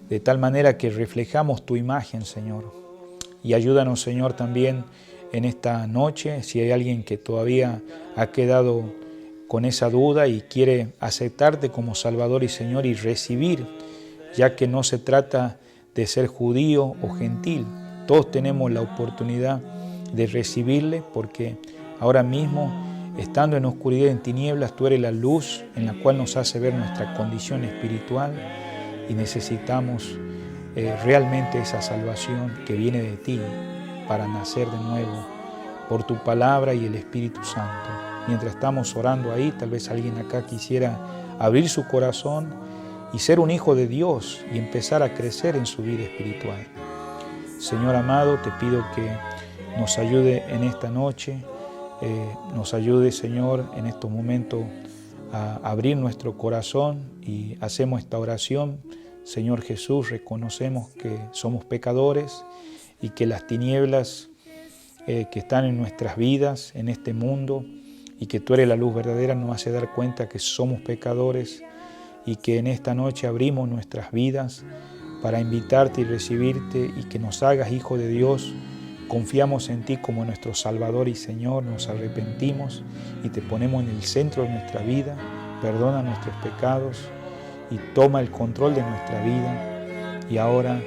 de tal manera que reflejamos tu imagen, Señor. Y ayúdanos, Señor, también en esta noche, si hay alguien que todavía ha quedado con esa duda y quiere aceptarte como Salvador y Señor y recibir, ya que no se trata de ser judío o gentil. Todos tenemos la oportunidad de recibirle porque ahora mismo, estando en oscuridad, en tinieblas, tú eres la luz en la cual nos hace ver nuestra condición espiritual y necesitamos realmente esa salvación que viene de ti para nacer de nuevo por tu palabra y el Espíritu Santo. Mientras estamos orando ahí, tal vez alguien acá quisiera abrir su corazón y ser un hijo de Dios y empezar a crecer en su vida espiritual. Señor amado, te pido que nos ayude en esta noche, nos ayude, Señor, en estos momentos a abrir nuestro corazón y hacemos esta oración. Señor Jesús, reconocemos que somos pecadores y que las tinieblas que están en nuestras vidas, en este mundo, y que tú eres la luz verdadera, nos hace dar cuenta que somos pecadores y que en esta noche abrimos nuestras vidas para invitarte y recibirte y que nos hagas hijo de Dios. Confiamos en ti como nuestro Salvador y Señor, nos arrepentimos y te ponemos en el centro de nuestra vida. Perdona nuestros pecados y toma el control de nuestra vida. Y ahora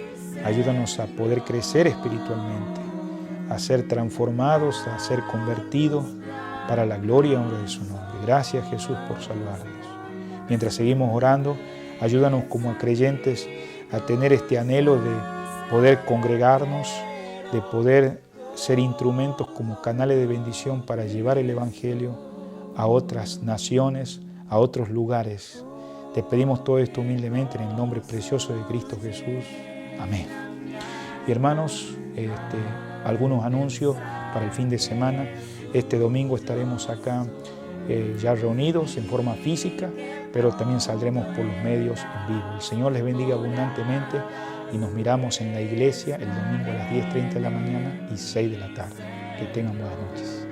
ayúdanos a poder crecer espiritualmente, a ser transformados, a ser convertidos para la gloria y honra de su nombre. Gracias, Jesús, por salvarnos. Mientras seguimos orando, ayúdanos como creyentes a tener este anhelo de poder congregarnos, de poder ser instrumentos como canales de bendición para llevar el Evangelio a otras naciones, a otros lugares. Te pedimos todo esto humildemente en el nombre precioso de Cristo Jesús. Amén. Y hermanos, algunos anuncios para el fin de semana. Este domingo estaremos acá ya reunidos en forma física, pero también saldremos por los medios en vivo. El Señor les bendiga abundantemente y nos miramos en la iglesia el domingo a las 10:30 de la mañana y 6 de la tarde. Que tengan buenas noches.